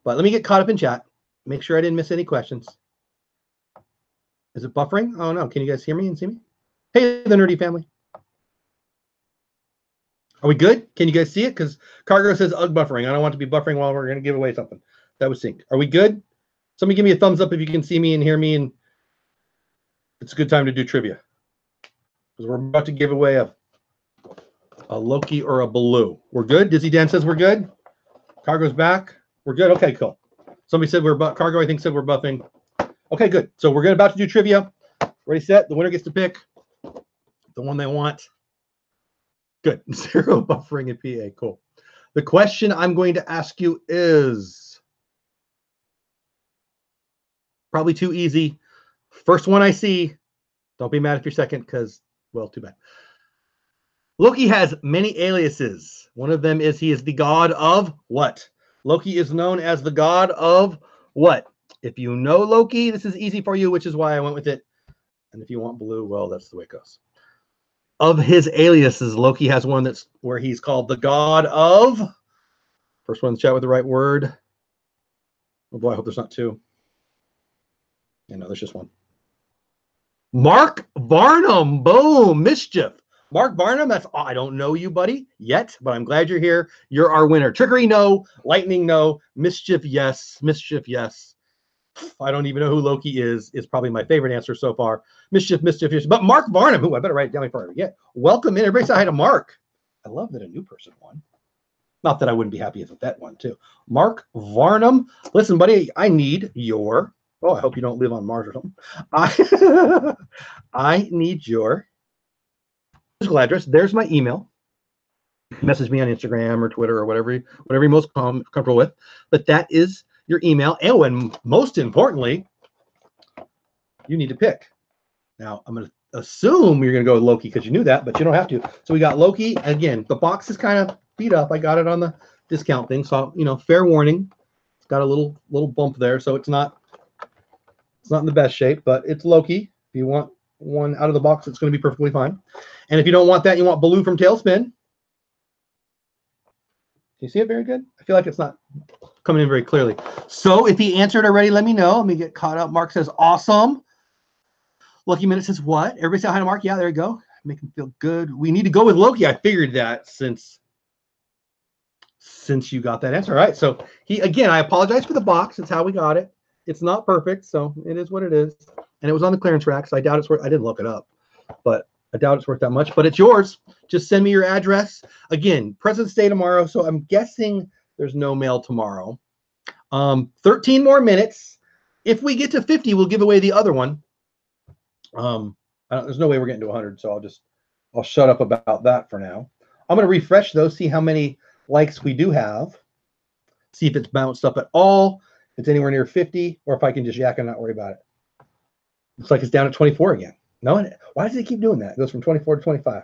but let me get caught up in chat. Make sure I didn't miss any questions. Is it buffering? Oh, no. Can you guys hear me and see me? Hey, the nerdy family. Are we good? Can you guys see it? Because Cargo says UGG buffering. I don't want to be buffering while we're going to give away something. That was synced. Are we good? Somebody give me a thumbs up if you can see me and hear me, and it's a good time to do trivia. because we're about to give away a Loki or a Baloo. We're good? Dizzy Dan says we're good. Cargo's back. We're good. Okay, cool. Somebody said we're Cargo, I think, said we're buffing. Okay, good. So we're about to do trivia. Ready, set. The winner gets to pick the one they want. Good. 0 buffering in PA. Cool. The question I'm going to ask you is probably too easy. First one I see. Don't be mad if you're second, because, well, too bad. Loki has many aliases. One of them is he is the god of what? Loki is known as the god of what? If you know Loki, this is easy for you, which is why I went with it. And if you want Blue, well, that's the way it goes. Of his aliases, Loki has one that's where he's called the god of. First one in the chat with the right word. Oh boy, I hope there's not two. Yeah, no, there's just one. Mark Varnum. Boom. Mischief. Mark Varnum, that's, I don't know you, buddy, yet, but I'm glad you're here. You're our winner. Trickery, no. Lightning, no. Mischief, yes. Mischief, yes. I don't even know who Loki is probably my favorite answer so far. Mischief, yes. But Mark Varnum, who I better write it down before I forget. Welcome in. Everybody say hi to Mark. I love that a new person won. Not that I wouldn't be happy if a vet won, too. Mark Varnum. Listen, buddy, I need your, oh, I hope you don't live on Mars or something. I need your physical address. There's my email. Message me on Instagram or Twitter or whatever you're most comfortable with. But that is your email. Oh, and most importantly, you need to pick. Now, I'm going to assume you're going to go with Loki because you knew that, but you don't have to. So we got Loki. Again, the box is kind of beat up. I got it on the discount thing. So, you know, fair warning. It's got a little bump there. So it's not in the best shape, but it's Loki. If you want one out of the box, it's going to be perfectly fine. And if you don't want that, you want Baloo from Tailspin. Can you see it very good? I feel like it's not coming in very clearly. So if he answered already, let me know. Let me get caught up. Mark says, awesome. Lucky Minute says, what? Everybody say hi to Mark. Yeah, there you go. Make him feel good. We need to go with Loki. I figured that since you got that answer. All right. So again, I apologize for the box. It's how we got it. It's not perfect, so it is what it is. And it was on the clearance rack, so I doubt it's worth, I didn't look it up, but I doubt it's worth that much. But it's yours. Just send me your address. Again, President's Day tomorrow, so I'm guessing there's no mail tomorrow. 13 more minutes. If we get to 50, we'll give away the other one. There's no way we're getting to 100, so I'll shut up about that for now. I'm going to refresh those, see how many likes we do have, see if it's bounced up at all. It's anywhere near 50, or if I can just yak and not worry about it. Looks like it's down at 24 again. No, why does it keep doing that? It goes from 24 to 25.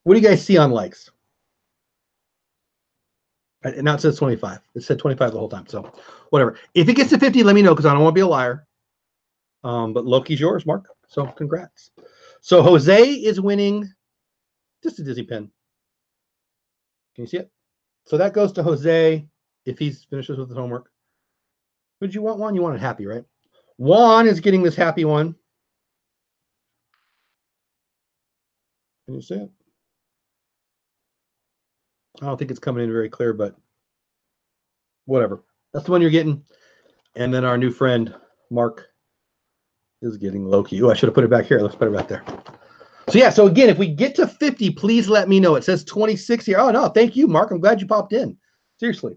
What do you guys see on likes? Now it says 25. It said 25 the whole time, so whatever. If it gets to 50, let me know because I don't want to be a liar. But Loki's yours, Mark. So congrats. So Jose is winning just a dizzy pin. Can you see it? So that goes to Jose. If he finishes with his homework. Who did you want, Juan? You wanted happy, right? Juan is getting this happy one. Can you see it? I don't think it's coming in very clear, but whatever. That's the one you're getting. And then our new friend, Mark, is getting Loki. Oh, I should have put it back here. It looks better back there. So, yeah. So, again, if we get to 50, please let me know. It says 26 here. Oh, no. Thank you, Mark. I'm glad you popped in. Seriously.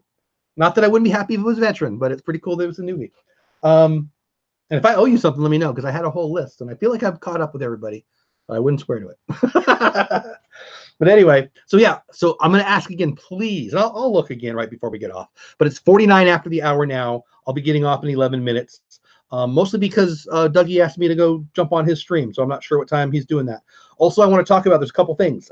Not that I wouldn't be happy if it was a veteran, but it's pretty cool that it was a newbie. And if I owe you something, let me know, because I had a whole list, and I feel like I've caught up with everybody, but I wouldn't swear to it. But anyway, so yeah, so I'm going to ask again, please. I'll look again right before we get off. But it's 49 after the hour now. I'll be getting off in 11 minutes, mostly because Dougie asked me to go jump on his stream, so I'm not sure what time he's doing that. Also, I want to talk about, there's a couple things.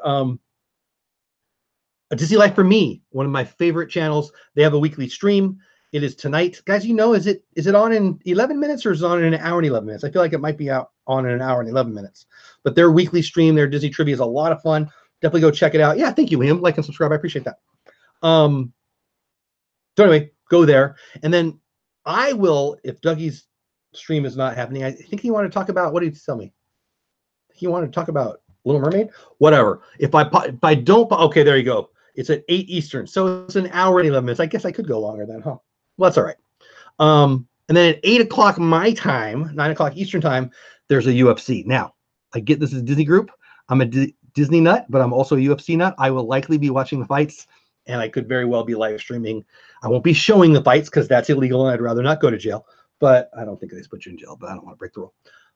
A Disney Life for Me, one of my favorite channels. They have a weekly stream. It is tonight. Guys, you know, is it on in 11 minutes or is it on in an hour and 11 minutes? I feel like it might be out on in an hour and 11 minutes. But their weekly stream, their Disney trivia is a lot of fun. Definitely go check it out. Yeah, thank you, Liam. Like and subscribe. I appreciate that. So anyway, go there. And then I will, if Dougie's stream is not happening, I think he wanted to talk about, what did he tell me? He wanted to talk about Little Mermaid? Whatever. If I don't, okay, there you go. It's at 8 Eastern. So it's an hour and 11 minutes. I guess I could go longer then, huh? Well, that's all right. And then at 8 o'clock my time, 9 o'clock Eastern time, there's a UFC. Now, I get this is Disney Group. I'm a Disney nut, but I'm also a UFC nut. I will likely be watching the fights, and I could very well be live streaming. I won't be showing the fights because that's illegal, and I'd rather not go to jail. But I don't think they put you in jail, but I don't want to break the rule.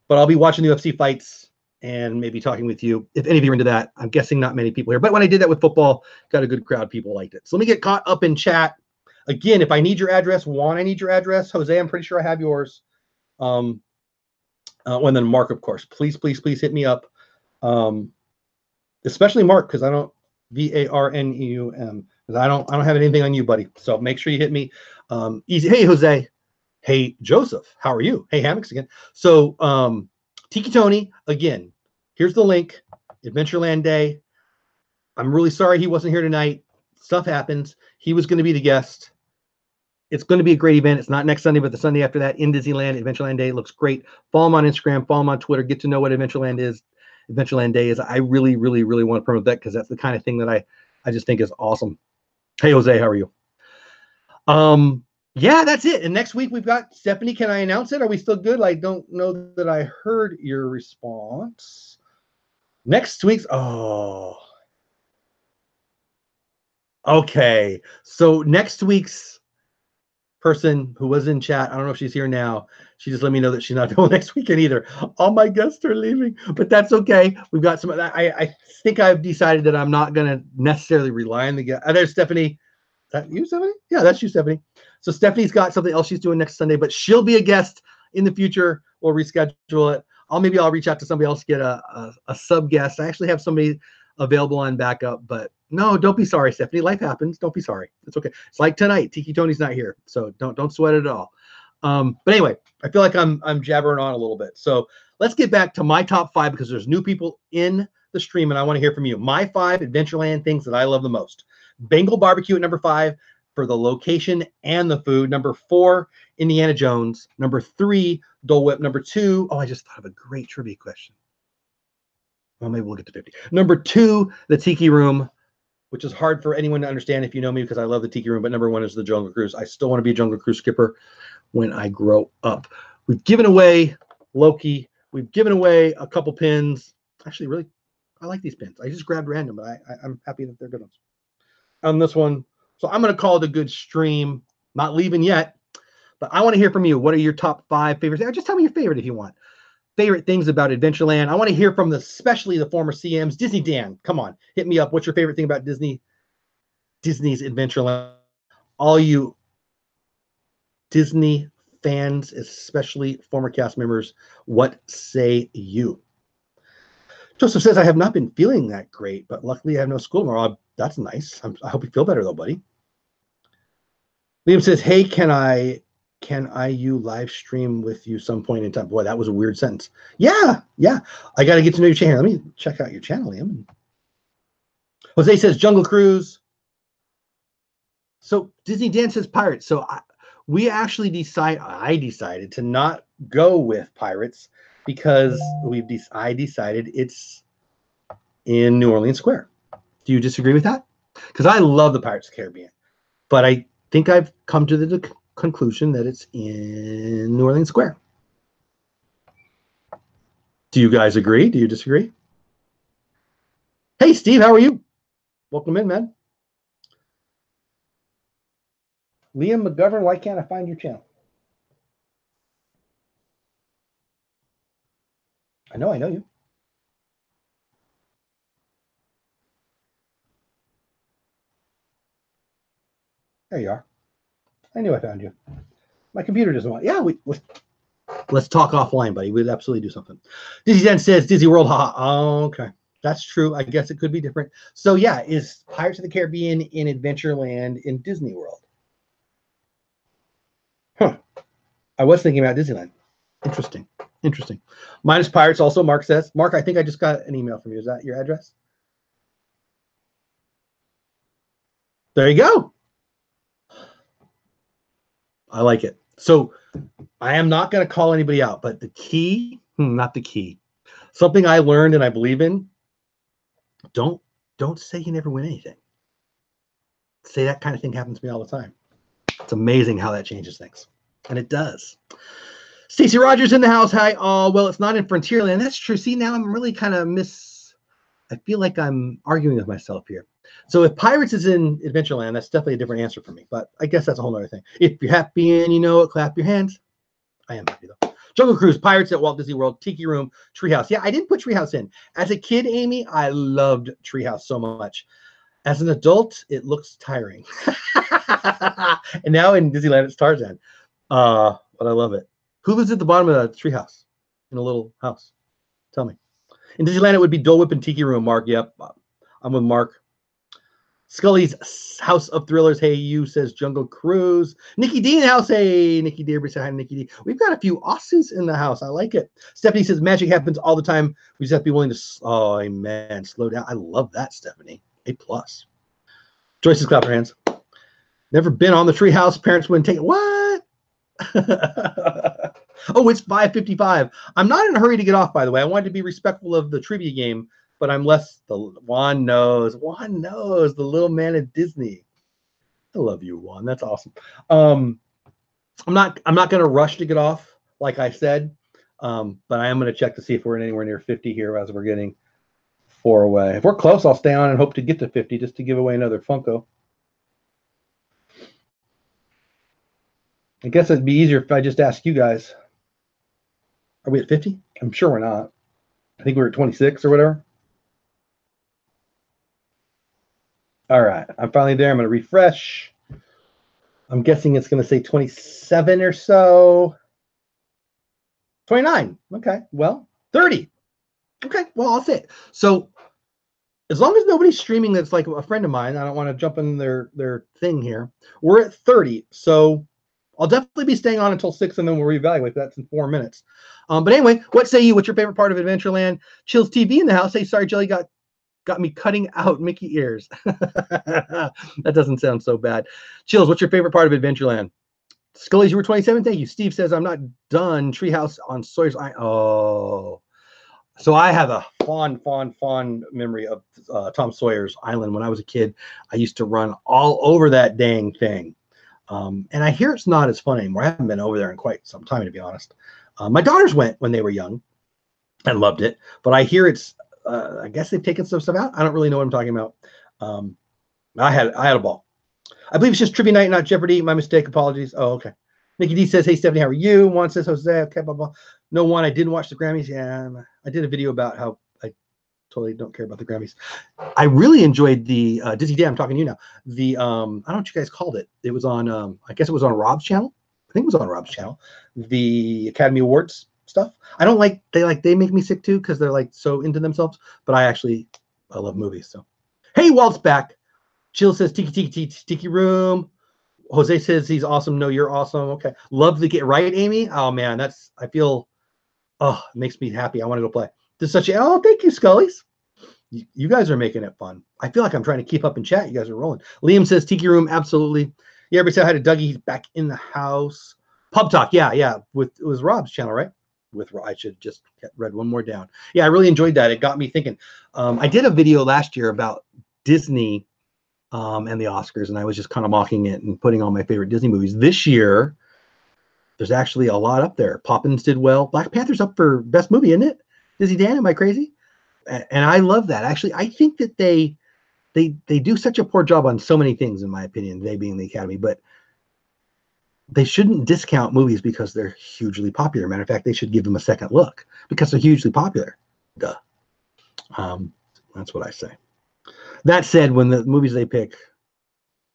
But I'll be watching the UFC fights and maybe talking with you. If any of you are into that, I'm guessing not many people here. But when I did that with football, got a good crowd. People liked it. So let me get caught up in chat. Again, if I need your address, Juan, I need your address. Jose, I'm pretty sure I have yours. And then Mark, of course. Please, please, please hit me up. Especially Mark, because I don't VARNEUM, because I don't have anything on you, buddy. So make sure you hit me. Easy. Hey, Jose. Hey, Joseph. How are you? Hey, Hammocks again. So TikiTony, again, here's the link. Adventureland Day. I'm really sorry he wasn't here tonight. Stuff happens. He was going to be the guest. It's going to be a great event. It's not next Sunday, but the Sunday after that in Disneyland. Adventureland Day looks great. Follow him on Instagram. Follow him on Twitter. Get to know what Adventureland is. Adventureland Day is. I really, really, really want to promote that because that's the kind of thing that I just think is awesome. Hey, Jose, how are you? Yeah, that's it. And next week we've got Stephanie. Can I announce it? Are we still good? I don't know that I heard your response. Next week's, okay. So next week's person who was in chat, I don't know if she's here now. She just let me know that she's not going next weekend either. All my guests are leaving, but that's okay. We've got some. I think I've decided that I'm not going to necessarily rely on the guest. There's Stephanie. Is that you, Stephanie? Yeah, that's you, Stephanie. So Stephanie's got something else she's doing next Sunday, but she'll be a guest in the future. We'll reschedule it. Maybe I'll reach out to somebody else to get a sub guest. I actually have somebody available on backup, but no, don't be sorry, Stephanie. Life happens. Don't be sorry. It's okay. It's like tonight. TikiTony's not here, so don't sweat it at all. But anyway, I feel like I'm jabbering on a little bit. So let's get back to my top 5 because there's new people in the stream, and I want to hear from you. My 5 Adventureland things that I love the most. Bengal Barbecue at number 5 for the location and the food. Number 4, Indiana Jones. Number 3, Dole Whip. Number 2, I just thought of a great trivia question. Well, maybe we'll get to 50. Number 2, the Tiki Room, which is hard for anyone to understand if you know me because I love the Tiki Room. But number 1 is the Jungle Cruise. I still want to be a Jungle Cruise skipper when I grow up. We've given away Loki. We've given away a couple pins. Actually, really, I like these pins. I just grabbed random, but I'm happy that they're good ones. On this one, so I'm going to call it a good stream. Not leaving yet, but I want to hear from you. What are your top 5 favorites? Or just tell me your favorite if you want. Favorite things about Adventureland. I want to hear from especially the former CMs. Disney Dan, come on, hit me up. What's your favorite thing about Disney's Adventureland? All you Disney fans, especially former cast members, what say you? Joseph says, I have not been feeling that great, but luckily I have no school tomorrow. That's nice. I hope you feel better though, buddy. Liam says, hey, can I live stream with you some point in time? Boy, that was a weird sentence. Yeah. I got to get to know your channel. Let me check out your channel, Liam. Jose says Jungle Cruise. So Disney Dan says Pirates. So I decided to not go with Pirates because I decided it's in New Orleans Square. Do you disagree with that? Because I love the Pirates of the Caribbean, but I think I've come to the conclusion that it's in New Orleans Square. Do you guys agree? Do you disagree? Hey, Steve, how are you? Welcome in, man. Liam McGovern, why can't I find your channel? I know you. There you are. I knew I found you. My computer doesn't want. Yeah, let's talk offline, buddy. We'd absolutely do something. Disney Dan says Disney World. Oh, okay, that's true. I guess it could be different. So yeah, is Pirates of the Caribbean in Adventureland in Disney World? Huh. I was thinking about Disneyland. Interesting. Minus Pirates also, Mark says. Mark, I think I just got an email from you. Is that your address? There you go. I like it. So I am not going to call anybody out, but the key, not the key. Something I learned and I believe in, don't say you never win anything. Say that kind of thing happens to me all the time. It's amazing how that changes things. And it does. Stacey Rogers in the house. Hi. Oh, well, it's not in Frontierland. That's true. See, now I'm really kind of I feel like I'm arguing with myself here. So if Pirates is in Adventureland, that's definitely a different answer for me. But I guess that's a whole other thing. If you're happy and you know it, clap your hands. I am happy though. Jungle Cruise, Pirates at Walt Disney World, Tiki Room, Treehouse. Yeah, I didn't put Treehouse in. As a kid, Amy, I loved Treehouse so much. As an adult, it looks tiring. And now in Disneyland, it's Tarzan. But I love it. Who lives at the bottom of the treehouse in a little house? Tell me. In Disneyland, it would be Dole Whip and Tiki Room, Mark. Yep, I'm with Mark. Scully's House of Thrillers. Hey, you, says Jungle Cruise. Nikki D in the house. Hey, Nikki D. Everybody say hi to Nikki D. We've got a few Aussies in the house. I like it. Stephanie says magic happens all the time. We just have to be willing to, oh, amen, slow down. I love that, Stephanie. A+. Joyce is clapping her hands. Never been on the treehouse. Parents wouldn't take it. What? Oh, it's 5:55. I'm not in a hurry to get off, by the way. I wanted to be respectful of the trivia game, but I'm less. Juan knows. Juan knows the little man at Disney. I love you, Juan. That's awesome. I'm not going to rush to get off, like I said, but I am going to check to see if we're anywhere near 50 here as we're getting 4 away. If we're close, I'll stay on and hope to get to 50 just to give away another Funko. I guess it'd be easier if I just ask you guys. Are we at 50? I'm sure we're not. I think we're at 26 or whatever. All right. I'm finally there. I'm going to refresh. I'm guessing it's going to say 27 or so. 29. Okay. Well, 30. Okay. Well, I'll say it. So as long as nobody's streaming that's like a friend of mine, I don't want to jump in their thing here. We're at 30. So I'll definitely be staying on until 6, and then we'll reevaluate. That's in 4 minutes. But anyway, what say you? What's your favorite part of Adventureland? Chills TV in the house. Hey, sorry, Jelly got me cutting out Mickey ears. That doesn't sound so bad. Chills, what's your favorite part of Adventureland? Scully's, you were 27. Thank you. Steve says, I'm not done. Treehouse on Sawyer's Island. Oh. So I have a fond memory of Tom Sawyer's Island. When I was a kid, I used to run all over that dang thing. And I hear it's not as fun anymore. I haven't been over there in quite some time, to be honest. My daughters went when they were young and loved it, but I hear it's, I guess they've taken some stuff out. I don't really know what I'm talking about. I had a ball. I believe it's just trivia night, not Jeopardy. My mistake. Apologies. Oh, okay. Nikki D says, hey, Stephanie, how are you? Juan says, Jose, okay, blah, blah. No, Juan, I didn't watch the Grammys. Yeah, I did a video about how I totally don't care about the Grammys. I really enjoyed the Dizzy Dan. I'm talking to you now. The I don't know what you guys called it. It was on I guess it was on Rob's channel. I think it was on Rob's channel. The Academy Awards stuff. I don't like they make me sick too because they're like so into themselves. But I love movies. So hey, Walt's back. Jill says Tiki Room. Jose says he's awesome. No, you're awesome. Okay, love to get right, Amy. Oh man, I feel. Oh, it makes me happy. I want to go play. This is such a. Oh, thank you, Scullies. You guys are making it fun. I feel like I'm trying to keep up in chat. You guys are rolling. Liam says Tiki Room, absolutely. Yeah, everybody said hi to Dougie. He's back in the house. Pub Talk, yeah. It was Rob's channel, right? I should just read one more down. Yeah, I really enjoyed that. It got me thinking. I did a video last year about Disney and the Oscars, and I was just kind of mocking it and putting all my favorite Disney movies. This year, there's actually a lot up there. Poppins did well. Black Panther's up for best movie, isn't it? Dizzy Dan, am I crazy? And I love that. Actually, I think that they do such a poor job on so many things, in my opinion, they being the Academy, but they shouldn't discount movies because they're hugely popular. Matter of fact, they should give them a second look because they're hugely popular. Duh. That's what I say. That said, when the movies they pick,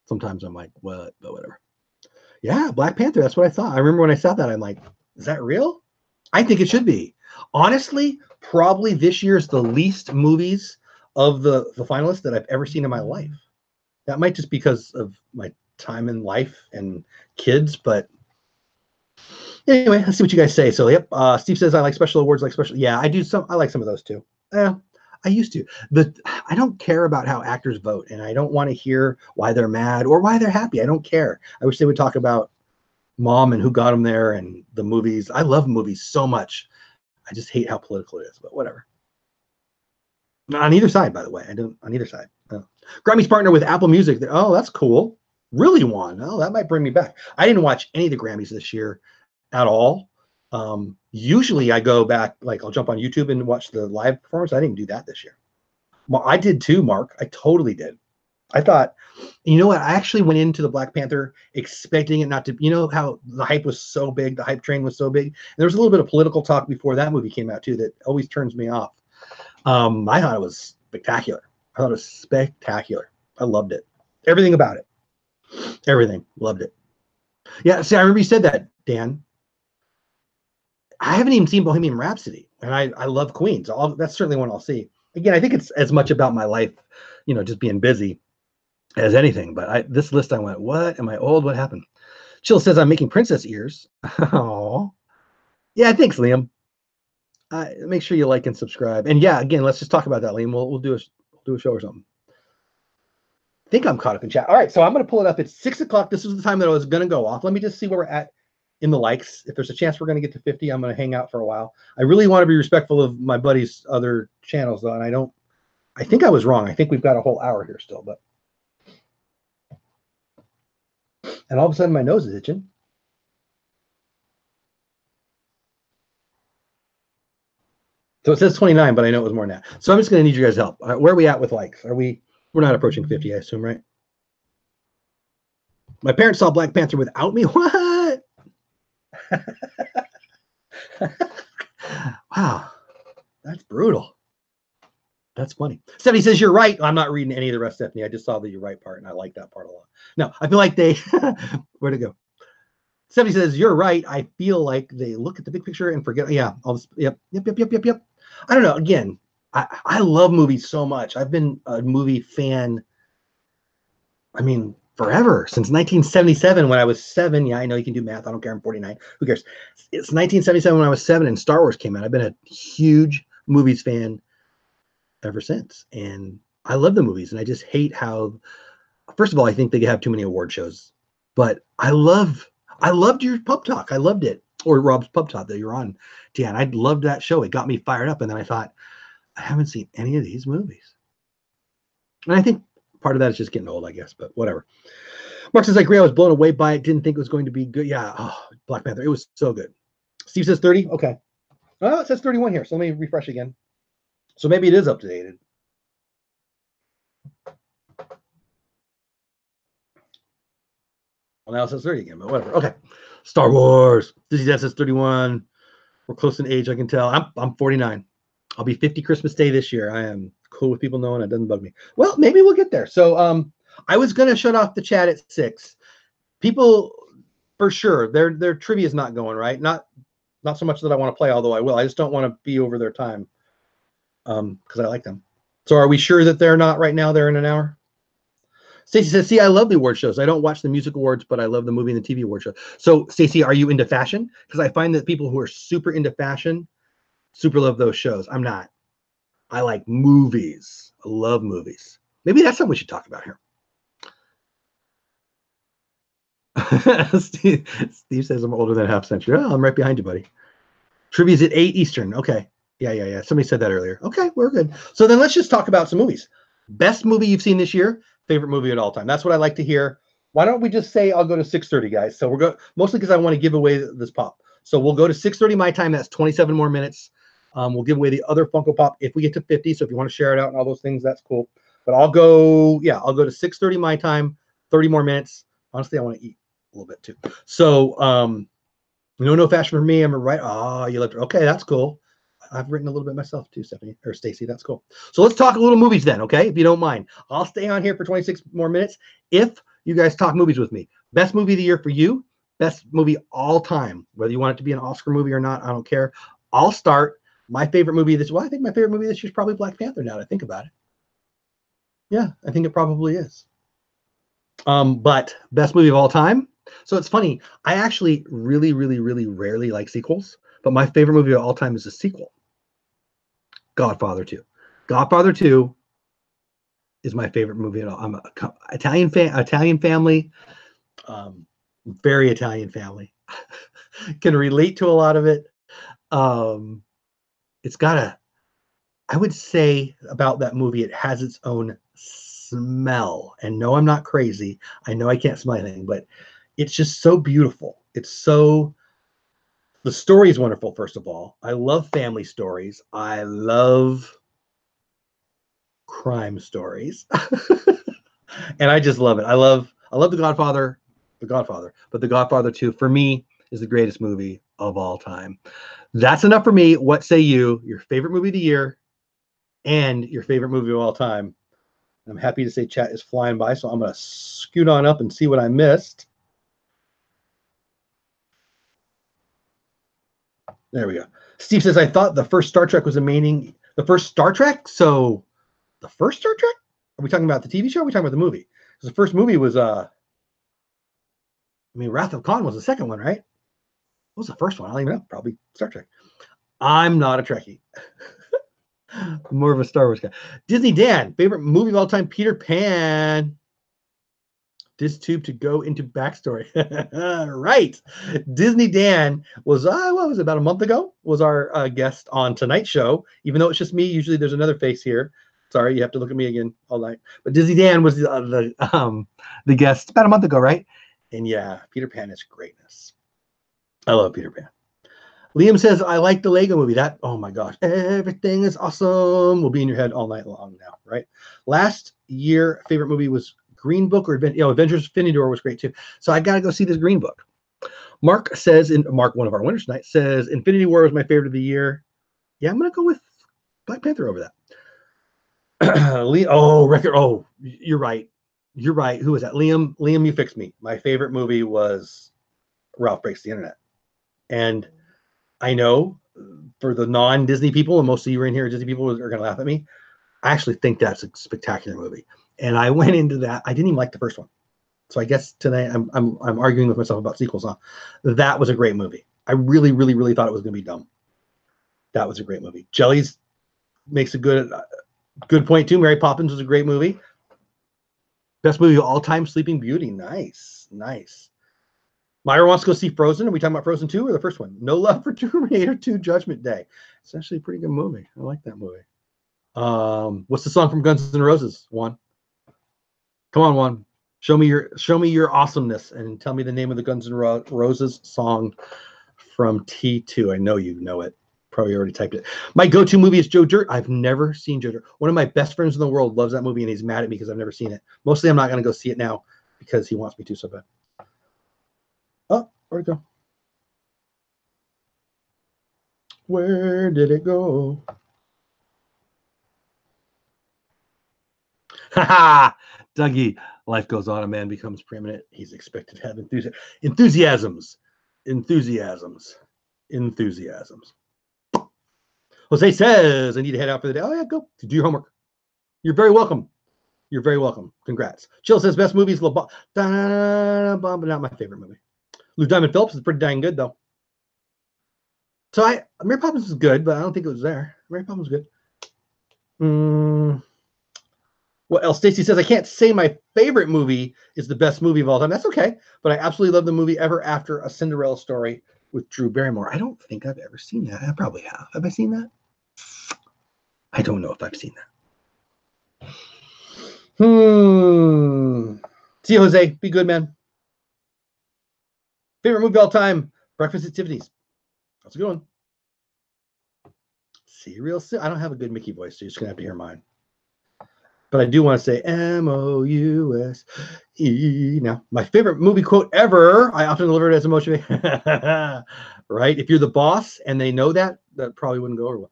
sometimes I'm like, what? But whatever. Yeah, Black Panther. That's what I thought. I remember when I saw that, I'm like, is that real? I think it should be. Honestly, probably this year's the least movies of the finalists that I've ever seen in my life. That might just because of my time in life and kids, but anyway, let's see what you guys say. So, yep. Steve says I like special awards, Yeah, I do some. I like some of those too. Yeah, I used to. I don't care about how actors vote, and I don't want to hear why they're mad or why they're happy. I don't care. I wish they would talk about Mom and who got them there and the movies. I love movies so much. I just hate how political it is, but whatever. On either side, by the way. I don't on either side. Grammy's partner with Apple Music. Oh, that's cool. Really won. Oh, that might bring me back. I didn't watch any of the Grammys this year at all. Usually I go back, like I'll jump on YouTube and watch the live performance. I didn't do that this year. Well, I did too, Mark. I totally did. I thought, you know what? I actually went into the Black Panther expecting it not to, you know, how the hype was so big, the hype train was so big. And there was a little bit of political talk before that movie came out too that always turns me off. I thought it was spectacular. I thought it was spectacular. I loved it. Everything about it. Everything. Loved it. Yeah, see, I remember you said that, Dan. I haven't even seen Bohemian Rhapsody, and I love Queen, so that's certainly one I'll see. Again, I think it's as much about my life, you know, just being busy as anything. But this list, I went, what? Am I old? What happened? Chill says I'm making princess ears. Oh, yeah, thanks, Liam. Make sure you like and subscribe. And yeah, again, let's just talk about that, Liam. We'll do a show or something. I think I'm caught up in chat. All right, so I'm going to pull it up. It's 6 o'clock. This was the time that I was going to go off. Let me just see where we're at in the likes. If there's a chance we're going to get to 50, I'm going to hang out for a while. I really want to be respectful of my buddy's other channels, though, and I think I was wrong. I think we've got a whole hour here still, but. And all of a sudden, my nose is itching. So it says 29, but I know it was more than that. So I'm just going to need you guys' help. Where are we at with likes? We're not approaching 50, I assume, right? My parents saw Black Panther without me. What? Wow, that's brutal. That's funny. Stephanie says, you're right. I'm not reading any of the rest, Stephanie. I just saw the you're right part, and I like that part a lot. No, I feel like they, where'd it go? Stephanie says, you're right. I feel like they look at the big picture and forget. Yeah, all this. Yep. I don't know. Again, I love movies so much. I've been a movie fan, I mean, forever, since 1977 when I was 7. Yeah, I know you can do math. I don't care. I'm 49. Who cares? It's 1977 when I was 7 and Star Wars came out. I've been a huge movies fan ever since. And I love the movies. And I just hate how, first of all, I think they have too many award shows. But I loved your pub talk. I loved it. Or Rob's pub talk that you're on, Dan. I loved that show. It got me fired up. And then I thought, I haven't seen any of these movies. And I think part of that is just getting old, I guess, but whatever. Mark says, I agree. I was blown away by it. Didn't think it was going to be good. Yeah. Oh, Black Panther. It was so good. Steve says 30. Okay. Oh, it says 31 here. So let me refresh again. So maybe it is updated. Well, now it says 30 again, but whatever. Okay. Star Wars. Dizzy Dad says 31. We're close in age, I can tell. I'm 49. I'll be 50 Christmas Day this year. I am cool with people knowing. It doesn't bug me. Well, maybe we'll get there. So I was going to shut off the chat at 6. People, for sure, their trivia is not going, right? Not so much that I want to play, although I will. I just don't want to be over their time because I like them. So are we sure that they're not right now? They're in an hour? Stacey says, see, I love the award shows. I don't watch the music awards, but I love the movie and the TV award show. So, Stacey, are you into fashion? Because I find that people who are super into fashion super love those shows. I'm not. I like movies. I love movies. Maybe that's something we should talk about here. Steve says I'm older than a half century. Oh, I'm right behind you, buddy. Trivia's at 8 Eastern. Okay. Yeah. Somebody said that earlier. Okay, we're good. So then let's just talk about some movies. Best movie you've seen this year, favorite movie at all time. That's what I like to hear. Why don't we just say I'll go to 6:30, guys? So we're going mostly because I want to give away this pop. So we'll go to 6:30 my time. That's 27 more minutes. We'll give away the other Funko Pop if we get to 50. So if you want to share it out and all those things, that's cool. But I'll go to 6:30 my time, 30 more minutes. Honestly, I want to eat a little bit too. So no fashion for me. I'm right. Oh, you looked okay. That's cool. I've written a little bit myself too, Stephanie or Stacy. That's cool. So let's talk a little movies then, okay? If you don't mind, I'll stay on here for 26 more minutes. If you guys talk movies with me, best movie of the year for you, best movie all time, whether you want it to be an Oscar movie or not, I don't care. I'll start. My favorite movie this. Well, I think my favorite movie this year is probably Black Panther. Now that I think about it, yeah, I think it probably is. But best movie of all time. So it's funny. I actually really rarely like sequels. But my favorite movie of all time is a sequel. Godfather 2. Godfather 2 is my favorite movie at all. I'm an Italian family, very Italian family. Can relate to a lot of it. It's got I would say about that movie, it has its own smell. And no, I'm not crazy. I know I can't smell anything, but it's just so beautiful. It's so The story is wonderful, first of all. I love family stories. I love crime stories. And I just love it. I love The Godfather, but The Godfather 2 for me is the greatest movie of all time. That's enough for me. What say you? Your favorite movie of the year and your favorite movie of all time. I'm happy to say chat is flying by, so I'm going to scoot on up and see what I missed. There we go. Steve says, I thought the first Star Trek was the first Star Trek? So the first Star Trek? Are we talking about the TV show? Or are we talking about the movie? Because the first movie was, Wrath of Khan was the second one, right? What was the first one? I don't even know. Probably Star Trek. I'm not a Trekkie. More of a Star Wars guy. Disney Dan, favorite movie of all time, Peter Pan. DisTube to go into backstory. Right. Disney Dan was, what was it, about a month ago? Was our guest on tonight's show. Even though it's just me, usually there's another face here. Sorry, you have to look at me again all night. But Disney Dan was the guest about a month ago, right? And yeah, Peter Pan is greatness. I love Peter Pan. Liam says, I like the Lego movie. That, oh my gosh, everything is awesome. Will be in your head all night long now, right? Last year, favorite movie was Green Book or Adventures Infinity Door was great too. So I got to go see this Green Book. Mark says, Mark, one of our winners tonight, says Infinity War was my favorite of the year. Yeah, I'm going to go with Black Panther over that. You're right. You're right. Who was that? Liam, you fixed me. My favorite movie was Ralph Breaks the Internet. And I know for the non-Disney people, and most of you in here Disney people are going to laugh at me, I actually think that's a spectacular movie. And I went into that. I didn't even like the first one. So I guess tonight I'm arguing with myself about sequels. Huh? That was a great movie. I really, really, really thought it was going to be dumb. That was a great movie. Jellies makes a good point too. Mary Poppins was a great movie. Best movie of all time, Sleeping Beauty. Nice. Myra wants to go see Frozen. Are we talking about Frozen 2 or the first one? No Love for Terminator 2 Judgment Day. It's actually a pretty good movie. I like that movie. What's the song from Guns N' Roses? Juan. Come on, Juan. Show me your awesomeness and tell me the name of the Guns N' Roses song from T2. I know you know it. Probably already typed it. My go-to movie is Joe Dirt. I've never seen Joe Dirt. One of my best friends in the world loves that movie, and he's mad at me because I've never seen it. Mostly I'm not going to go see it now because he wants me to so bad. Oh, where'd it go? Where did it go? Ha! Dougie, life goes on. A man becomes preeminent. He's expected to have enthusiasms. Jose says, I need to head out for the day. Oh, yeah, go. Do your homework. You're very welcome. Congrats. Chill says, best movies, but not my favorite movie. Lou Diamond Phillips is pretty dang good, though. So Mary Poppins was good, but I don't think it was there. Mary Poppins was good. What else? Stacy says, I can't say my favorite movie is the best movie of all time. That's okay. But I absolutely love the movie Ever After, A Cinderella Story with Drew Barrymore. I don't think I've ever seen that. I probably have. Have I seen that? I don't know if I've seen that. See you, Jose. Be good, man. Favorite movie of all time, Breakfast at Tiffany's. That's a good one. Serial. I don't have a good Mickey voice, so you're just going to have to hear mine. But I do want to say MOUSE. Now, my favorite movie quote ever, I often deliver it as a motion. Right? If you're the boss and they know that probably wouldn't go over well.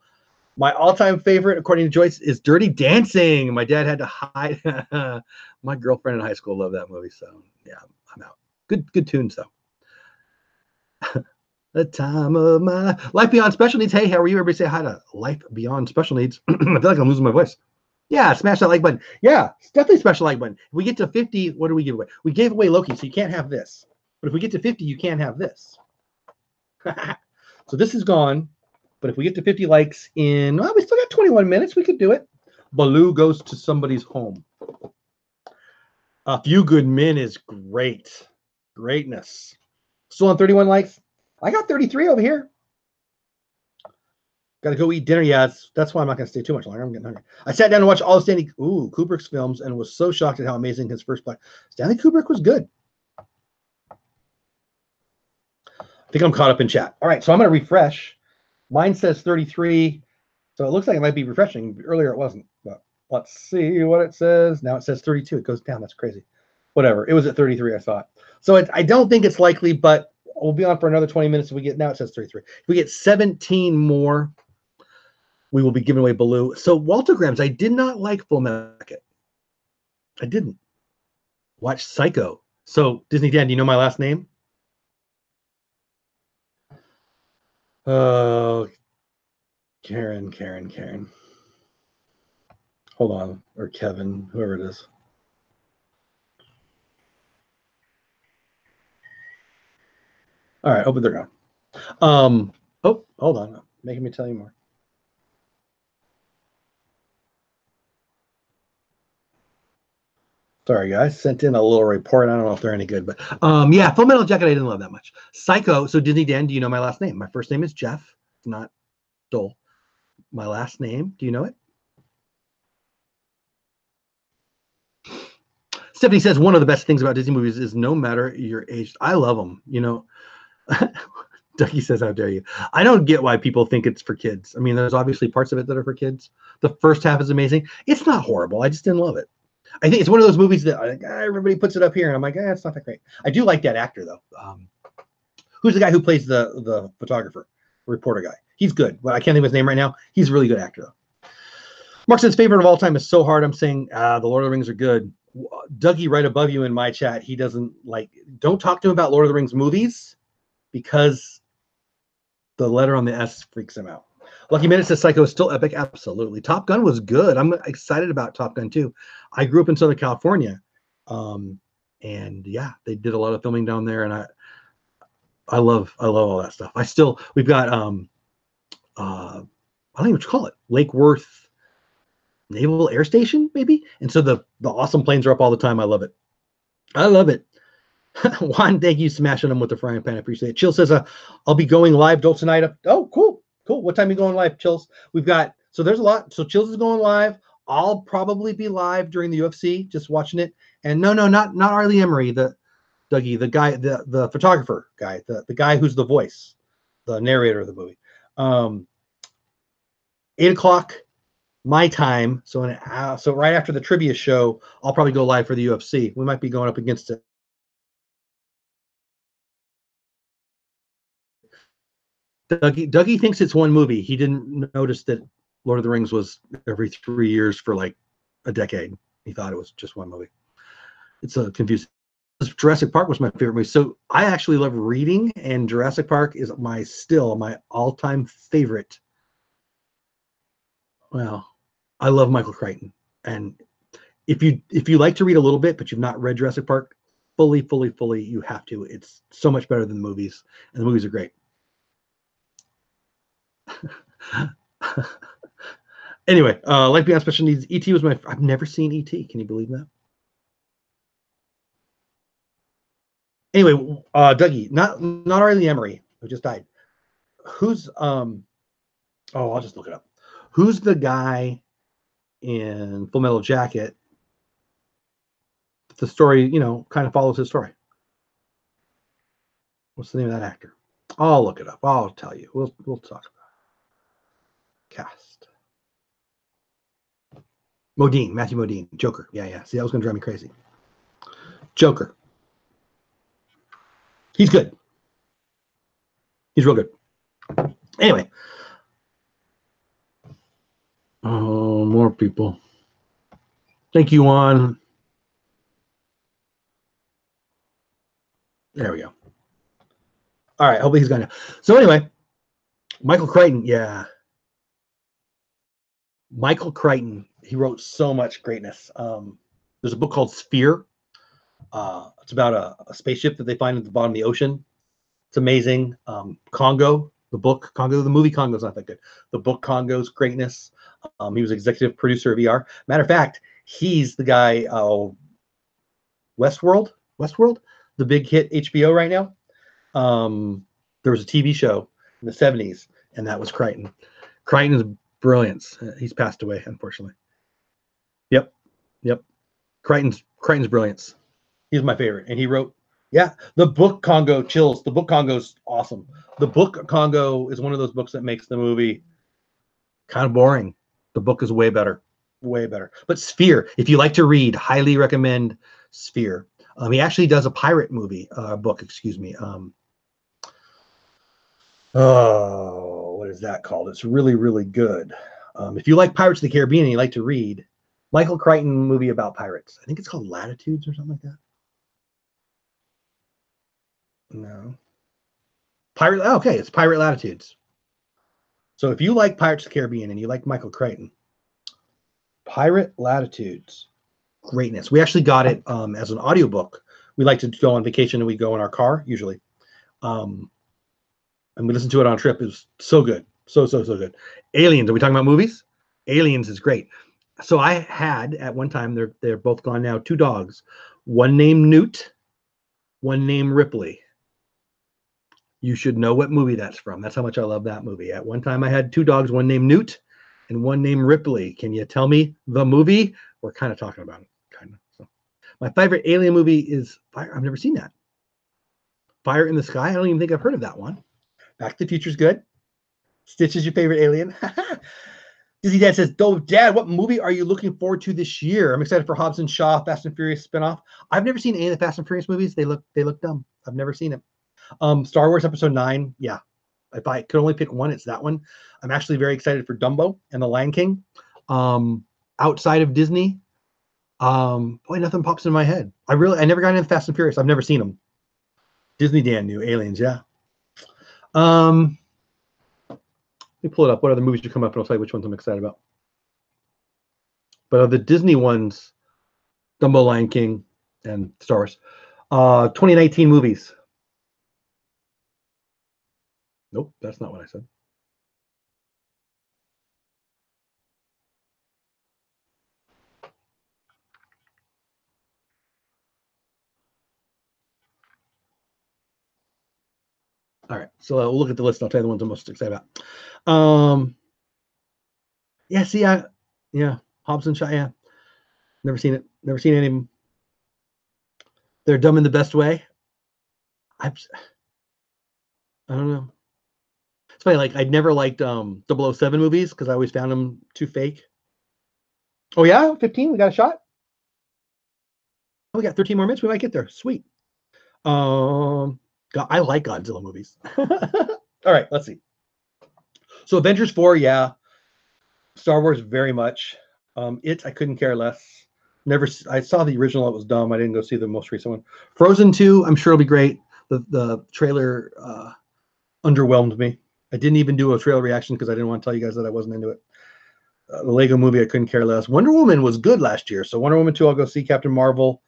My all-time favorite, according to Joyce, is Dirty Dancing. My dad had to hide. My girlfriend in high school loved that movie, so yeah, I'm out. Good tunes, though. The time of my life beyond special needs. Hey, how are you? Everybody say hi to Life Beyond Special Needs. I feel like I'm losing my voice. Yeah, smash that like button. Yeah, it's definitely a special like button. If we get to 50, what do we give away? We gave away Loki, so you can't have this. But if we get to 50, you can't have this. So this is gone. But if we get to 50 likes we still got 21 minutes. We could do it. Baloo goes to somebody's home. A Few Good Men is great. Greatness. Still on 31 likes. I got 33 over here. Got to go eat dinner. Yeah, that's why I'm not going to stay too much longer. I'm getting hungry. I sat down to watch all of Stanley Kubrick's films and was so shocked at how amazing his first Stanley Kubrick was good. think I'm caught up in chat. All right, so I'm going to refresh. Mine says 33, so it looks like it might be refreshing. Earlier it wasn't, but let's see what it says. Now it says 32. It goes down. That's crazy. Whatever. It was at 33, I thought. So I don't think it's likely, but we'll be on for another 20 minutes. If we get, now it says 33. If we get 17 more, we will be giving away Baloo. So Waltograms, I did not like Full Metal Jacket. I didn't. Watch Psycho. So Disney Dan, do you know my last name? Karen. Hold on, or Kevin, whoever it is. All right, open they're gone. Oh, hold on, making me tell you more. Sorry, guys. Sent in a little report. I don't know if they're any good, but yeah, Full Metal Jacket I didn't love that much. Psycho. So Disney Dan, do you know my last name? My first name is Jeff. It's not Dole. My last name, do you know it? Stephanie says one of the best things about Disney movies is no matter your age. I love them. You know, Ducky says, how dare you? I don't get why people think it's for kids. I mean, there's obviously parts of it that are for kids. The first half is amazing. It's not horrible. I just didn't love it. I think it's one of those movies that everybody puts it up here, and I'm like, it's not that great. I do like that actor, though. Who's the guy who plays the photographer, reporter guy? He's good, but I can't think of his name right now. He's a really good actor, though. Mark says, favorite of all time is so hard. I'm saying the Lord of the Rings are good. Dougie, right above you in my chat, he doesn't like, don't talk to him about Lord of the Rings movies because the letter on the S freaks him out. Lucky Minute says Psycho is still epic. Absolutely. Top Gun was good. I'm excited about Top Gun too. I grew up in Southern California. And yeah, they did a lot of filming down there, and I love all that stuff. We've got I don't know what you call it, Lake Worth Naval Air Station, maybe. And so the awesome planes are up all the time. I love it. Juan, thank you, smashing them with the frying pan. I appreciate it. Chill says, I'll be going live Dole tonight. Oh, cool. What time are you going live, Chills? We've got, so there's a lot. So Chills is going live. I'll probably be live during the UFC, just watching it. And no, not Arlie Emery, Dougie, the guy, the photographer guy, the guy who's the voice, the narrator of the movie. 8 o'clock my time. So right after the trivia show, I'll probably go live for the UFC. We might be going up against it. Dougie thinks it's one movie. He didn't notice that Lord of the Rings was every 3 years for like a decade. He thought it was just one movie. It's confusing. Jurassic Park was my favorite movie. So I actually love reading, and Jurassic Park is still my all-time favorite. Well, I love Michael Crichton. And if you like to read a little bit, but you've not read Jurassic Park, fully, you have to. It's so much better than the movies, and the movies are great. Anyway, like Beyond Special Needs, E.T. was I've never seen E.T. Can you believe that? Anyway, Dougie, not Arlie Emery, who just died. Who's I'll just look it up. Who's the guy in Full Metal Jacket? The story, kind of follows his story. What's the name of that actor? I'll look it up. I'll tell you. We'll talk about it. Cast. Matthew Modine, Joker. Yeah. See, that was gonna drive me crazy. Joker. He's good. He's real good. Anyway. Oh, more people. Thank you, Juan. There we go. All right, hopefully he's gone now. So anyway, Michael Crichton, yeah. Michael Crichton, he wrote so much greatness. There's a book called Sphere. It's about a spaceship that they find at the bottom of the ocean. It's amazing. Congo, the book, Congo, the movie Congo's not that good. The book Congo's greatness. He was executive producer of ER. Matter of fact, he's the guy, Westworld, the big hit HBO right now. There was a TV show in the 70s, and that was Crichton. Crichton's brilliance. He's passed away, unfortunately. Yep. Crichton's brilliance. He's my favorite, and he wrote Yeah, the book Congo chills. The book Congo's awesome. The book Congo is one of those books that makes the movie kind of boring. The book is way better. Way better. But Sphere, if you like to read, highly recommend Sphere. He actually does a pirate movie, book, excuse me. Oh, what is that called? It's really, really good. If you like Pirates of the Caribbean and you like to read, Michael Crichton movie about pirates. I think it's called Latitudes or something like that. No. Pirate. Oh, okay, it's Pirate Latitudes. So if you like Pirates of the Caribbean and you like Michael Crichton, Pirate Latitudes, greatness. We actually got it as an audiobook. We like to go on vacation and we go in our car usually. And we listen to it on a trip. It was so good. So good. Aliens. Are we talking about movies? Aliens is great. So I had at one time, they're both gone now, 2 dogs. One named Newt, one named Ripley. You should know what movie that's from. That's how much I love that movie. At one time I had 2 dogs, one named Newt and one named Ripley. Can you tell me the movie? We're kind of talking about it. Kind of. So my favorite alien movie is Fire. I've never seen that. Fire in the Sky. I don't even think I've heard of that one. Back to the Future's good. Stitch is your favorite alien. Disney Dad says, Dad, what movie are you looking forward to this year? I'm excited for Hobbs and Shaw, Fast and Furious spinoff. I've never seen any of the Fast and Furious movies. They look dumb. I've never seen it. Star Wars Episode 9, yeah. If I could only pick one, it's that one. I'm actually very excited for Dumbo and The Lion King. Outside of Disney, boy, nothing pops in my head. I never got into Fast and Furious. I've never seen them. Disney Dan knew Aliens, yeah. Let me pull it up. What other movies should come up, and I'll tell you which ones I'm excited about. But of the Disney ones, Dumbo, Lion King, and Star Wars. 2019 movies. Nope, that's not what I said. All right, so we'll look at the list and I'll tell you the ones I'm most excited about. Yeah, see, Hobbs and Shaw, yeah. Never seen it. Never seen any of them. They're dumb in the best way. I don't know. It's funny, like I'd never liked 007 movies because I always found them too fake. Oh yeah, 15. We got a shot. Oh, we got 13 more minutes. We might get there. Sweet. God, I like Godzilla movies. All right, let's see. So Avengers 4, yeah. Star Wars, very much. I couldn't care less. I saw the original. It was dumb. I didn't go see the most recent one. Frozen 2, I'm sure it'll be great. The trailer underwhelmed me. I didn't even do a trailer reaction because I didn't want to tell you guys that I wasn't into it. The Lego movie, I couldn't care less. Wonder Woman was good last year. So Wonder Woman 2, I'll go see. Captain Marvel.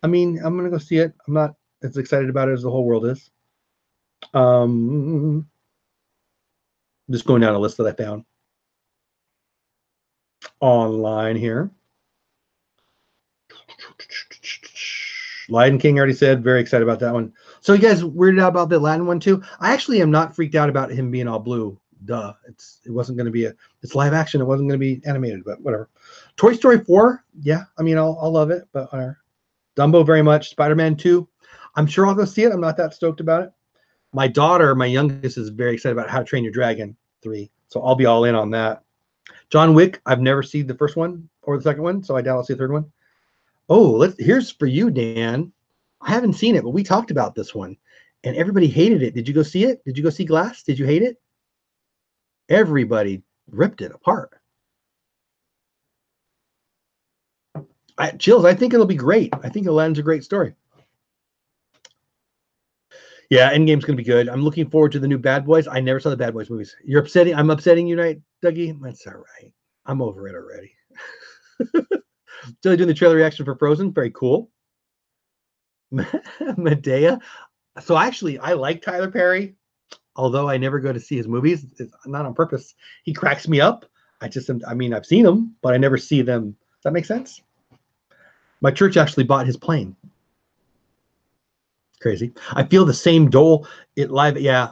I mean, I'm going to go see it. I'm not as excited about it as the whole world is. Just going down a list that I found online here. Lion King, already said, very excited about that one. So you guys weirded out about the Latin one too? I actually am not freaked out about him being all blue. Duh. It wasn't going to be it's live action. It wasn't going to be animated, but whatever. Toy Story 4, yeah. I mean, I'll love it, but whatever. Dumbo, very much. Spider-Man 2, I'm sure I'll go see it. I'm not that stoked about it. My daughter, my youngest, is very excited about How to Train Your Dragon 3, so I'll be all in on that. John Wick, I've never seen the first one or the second one, so I doubt I'll see the third one. Oh, here's for you, Dan. I haven't seen it, but we talked about this one, and everybody hated it. Did you go see it? Did you go see Glass? Did you hate it? Everybody ripped it apart. Chills, I think it'll be great. I think Aladdin's a great story. Yeah, Endgame's going to be good. I'm looking forward to the new Bad Boys. I never saw the Bad Boys movies. I'm upsetting you tonight, Dougie? That's all right. I'm over it already. Still doing the trailer reaction for Frozen. Very cool. Medea. So actually, I like Tyler Perry, although I never go to see his movies. It's not on purpose. He cracks me up. I've seen them, but I never see them. Does that make sense? My church actually bought his plane. Crazy. I feel the same Dole. Yeah.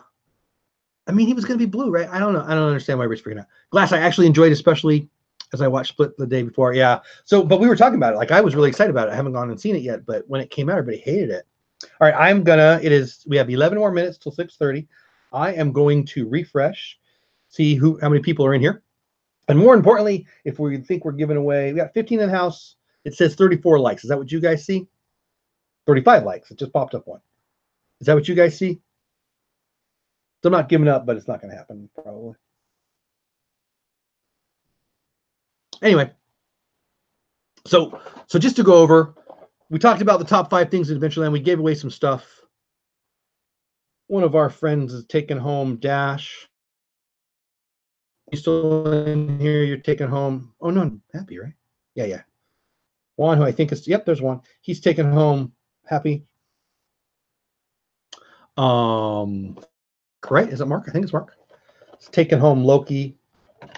I mean, he was going to be blue, right? I don't know. I don't understand why everybody's freaking out. Glass, I actually enjoyed, especially as I watched Split the day before. Yeah. So, but we were talking about it. Like, I was really excited about it. I haven't gone and seen it yet, but when it came out, everybody hated it. All right, we have 11 more minutes till 6:30. I am going to refresh, see how many people are in here. And more importantly, if we think we're giving away, we got 15 in the house. It says 34 likes. Is that what you guys see? 35 likes. It just popped up one. Is that what you guys see? So I'm not giving up, but it's not going to happen probably. Anyway, so just to go over, we talked about the top 5 things in Adventureland. We gave away some stuff. One of our friends is taking home Dash. You still in here? You're taking home. Oh no, I'm Happy, right? Yeah. Juan, who I think is, yep, there's Juan. He's taking home Happy. Right? Is it Mark? I think it's Mark. He's taking home Loki, or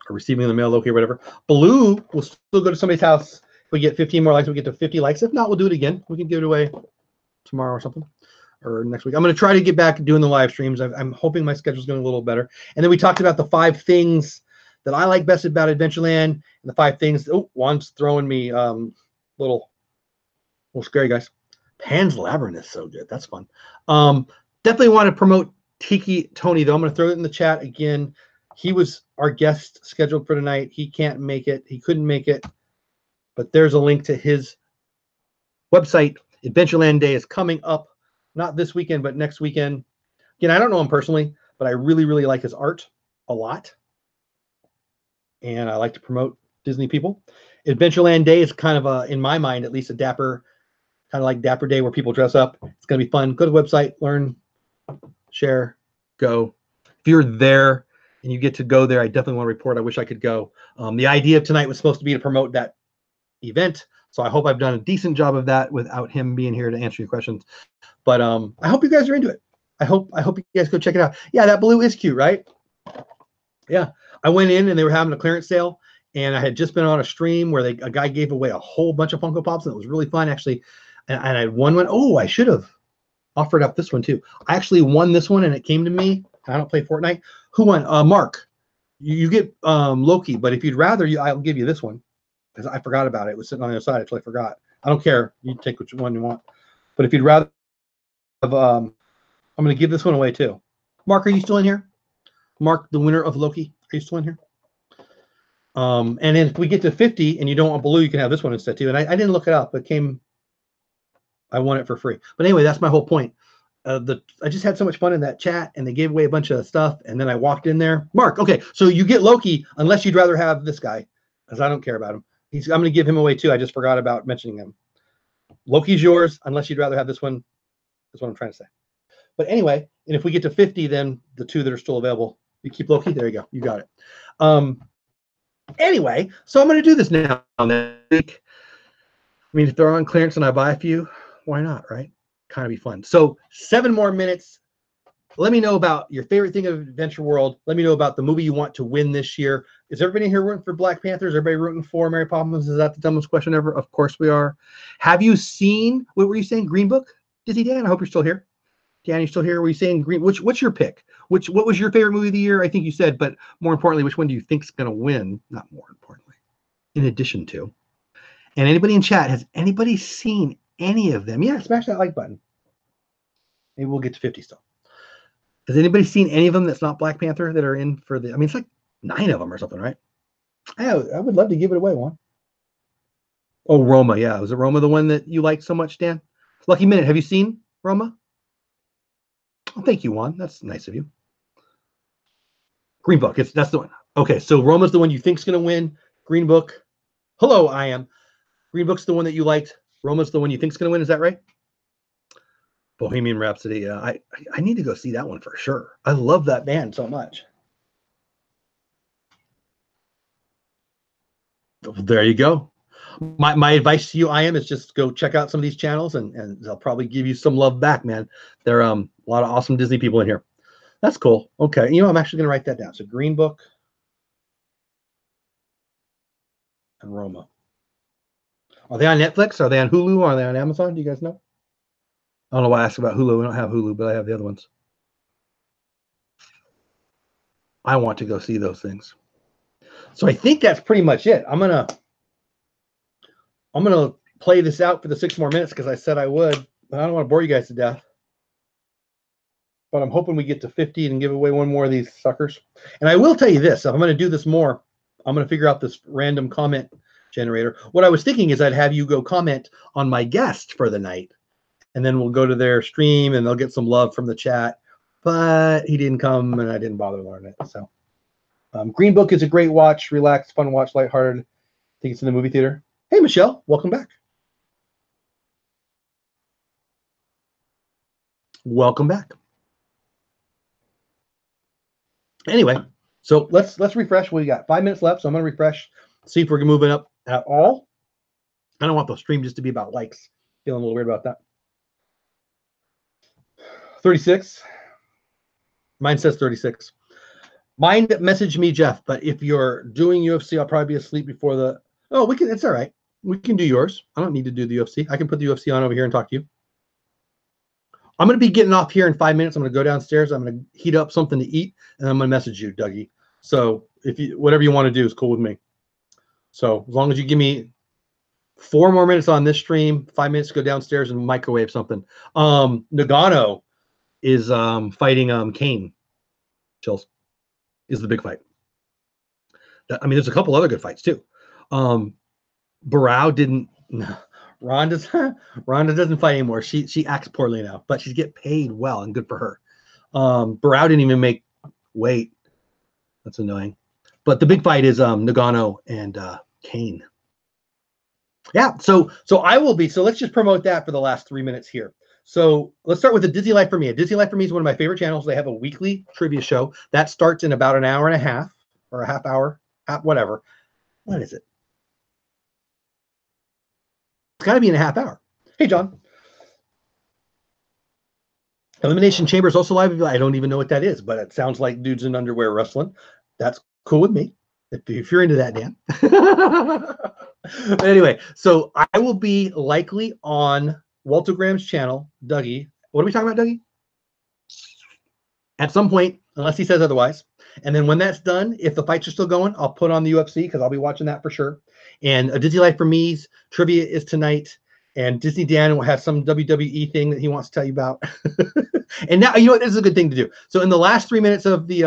receiving in the mail Loki or whatever. Baloo will still go to somebody's house. If we get 15 more likes, we get to 50 likes. If not, we'll do it again. We can give it away tomorrow or something, or next week. I'm going to try to get back doing the live streams. I'm hoping my schedule's going a little better. And then we talked about the 5 things that I like best about Adventureland, and the 5 things. Oh, Juan's throwing me little scary guys. Pan's Labyrinth is so good. That's fun. Definitely want to promote TikiTony, though. I'm going to throw it in the chat again. He was our guest scheduled for tonight. He can't make it. He couldn't make it. But there's a link to his website. Adventureland Day is coming up. Not this weekend, but next weekend. Again, I don't know him personally, but I really, really like his art a lot. And I like to promote Disney people. Adventureland Day is kind of in my mind, at least a dapper, kind of like Dapper Day where people dress up. It's going to be fun. Go to the website, learn, share, go. If you're there and you get to go there, I definitely want to report. I wish I could go. The idea of tonight was supposed to be to promote that event. So I hope I've done a decent job of that without him being here to answer your questions. But I hope you guys are into it. I hope you guys go check it out. Yeah, that blue is cute, right? Yeah. I went in and they were having a clearance sale, and I had just been on a stream where a guy gave away a whole bunch of Funko Pops, and it was really fun actually. And I won one. Oh, I should have offered up this one too. I actually won this one, and it came to me. I don't play Fortnite. Who won? Mark. You get Loki, but if you'd rather, I'll give you this one because I forgot about it. It was sitting on the other side. I totally forgot. I don't care. You take which one you want. But if you'd rather have, I'm going to give this one away too. Mark, are you still in here? Mark, the winner of Loki. Are you still in here? And then if we get to 50 and you don't want blue, you can have this one instead too. And I didn't look it up. It came. I won it for free. But anyway, that's my whole point. I just had so much fun in that chat, and they gave away a bunch of stuff, and then I walked in there. Mark, okay, so you get Loki unless you'd rather have this guy, because I don't care about him. I'm going to give him away too. I just forgot about mentioning him. Loki's yours unless you'd rather have this one. That's what I'm trying to say. But anyway, and if we get to 50, then the 2 that are still available, you keep Loki. There you go. You got it. Anyway, so I'm going to do this now. I mean, if they're on clearance and I buy a few, why not, right? Kind of be fun. So 7 more minutes. Let me know about your favorite thing of Adventure World. Let me know about the movie you want to win this year. Is everybody here rooting for Black Panther? Is everybody rooting for Mary Poppins? Is that the dumbest question ever? Of course we are. Have you seen, what were you saying, Green Book? Dizzy Dan, I hope you're still here. Dan, you still here? Were you saying Green? What's your pick? What was your favorite movie of the year? I think you said, but more importantly, which one do you think is going to win? Not more importantly, in addition to. And anybody in chat, has anybody seen any of them? Yeah, smash that like button. Maybe we'll get to 50 still. Has anybody seen any of them that's not Black Panther that are in for the, I mean, it's like 9 of them or something, right? I would love to give it away, one. Oh, Roma, yeah. Was it Roma the one that you liked so much, Dan? Lucky Minute, have you seen Roma? Oh, thank you, Juan. That's nice of you. Green Book, that's the one. Okay, so Roma's the one you think's going to win. Green Book. Hello, I am. Green Book's the one that you liked. Roma's the one you think's going to win. Is that right? Bohemian Rhapsody. I need to go see that one for sure. I love that band so much. There you go. My advice to you, I am, is just go check out some of these channels, and they'll probably give you some love back, man. There are a lot of awesome Disney people in here. That's cool. Okay, you know, I'm actually going to write that down. So Green Book and Roma. Are they on Netflix? Are they on Hulu? Are they on Amazon? Do you guys know? I don't know why I asked about Hulu. I don't have Hulu, but I have the other ones. I want to go see those things. So I think that's pretty much it. I'm gonna play this out for the 6 more minutes because I said I would. I don't want to bore you guys to death. But I'm hoping we get to 50 and give away one more of these suckers. And I will tell you this, if I'm going to do this more, I'm going to figure out this random comment generator. What I was thinking is I'd have you go comment on my guest for the night. And then we'll go to their stream and they'll get some love from the chat. But he didn't come and I didn't bother learning it. So Green Book is a great watch, relaxed, fun watch, lighthearted. I think it's in the movie theater. Hey, Michelle, welcome back. Welcome back. Anyway, so let's refresh. We got 5 minutes left, so I'm going to refresh, see if we're moving up at all. I don't want the stream just to be about likes. Feeling a little weird about that. 36. Mine says 36. Mine message me, Jeff, but if you're doing UFC, I'll probably be asleep before the... Oh, we can. It's all right. We can do yours. I don't need to do the UFC. I can put the UFC on over here and talk to you. I'm going to be getting off here in 5 minutes. I'm going to go downstairs. I'm going to heat up something to eat, and I'm going to message you, Dougie. So if you whatever you want to do is cool with me. So as long as you give me 4 more minutes on this stream, 5 minutes to go downstairs and microwave something. Nagano is fighting Kane. Chills is the big fight. I mean, there's a couple other good fights too. Barao didn't. Ronda doesn't fight anymore. She acts poorly now, but she get paid well and good for her. Barao didn't even make weight. That's annoying. But the big fight is Nagano and Kane. Yeah, so I will be. So let's just promote that for the last 3 minutes here. So let's start with the Disney Life for Me. Disney Life for Me is one of my favorite channels. They have a weekly trivia show that starts in about an hour and a half or a half hour, whatever. What is it? It's got to be in a half hour. Hey, John. Elimination Chamber is also live. I don't even know what that is, but it sounds like dudes in underwear wrestling. That's cool with me. If you're into that, Dan. But anyway, so I will be likely on Walter Graham's channel, Dougie. What are we talking about, Dougie? At some point, unless he says otherwise. And then when that's done, if the fights are still going, I'll put on the UFC because I'll be watching that for sure. And a Disney Life for Me's trivia is tonight. And Disney Dan will have some WWE thing that he wants to tell you about. And now, you know what? This is a good thing to do. So in the last 3 minutes of the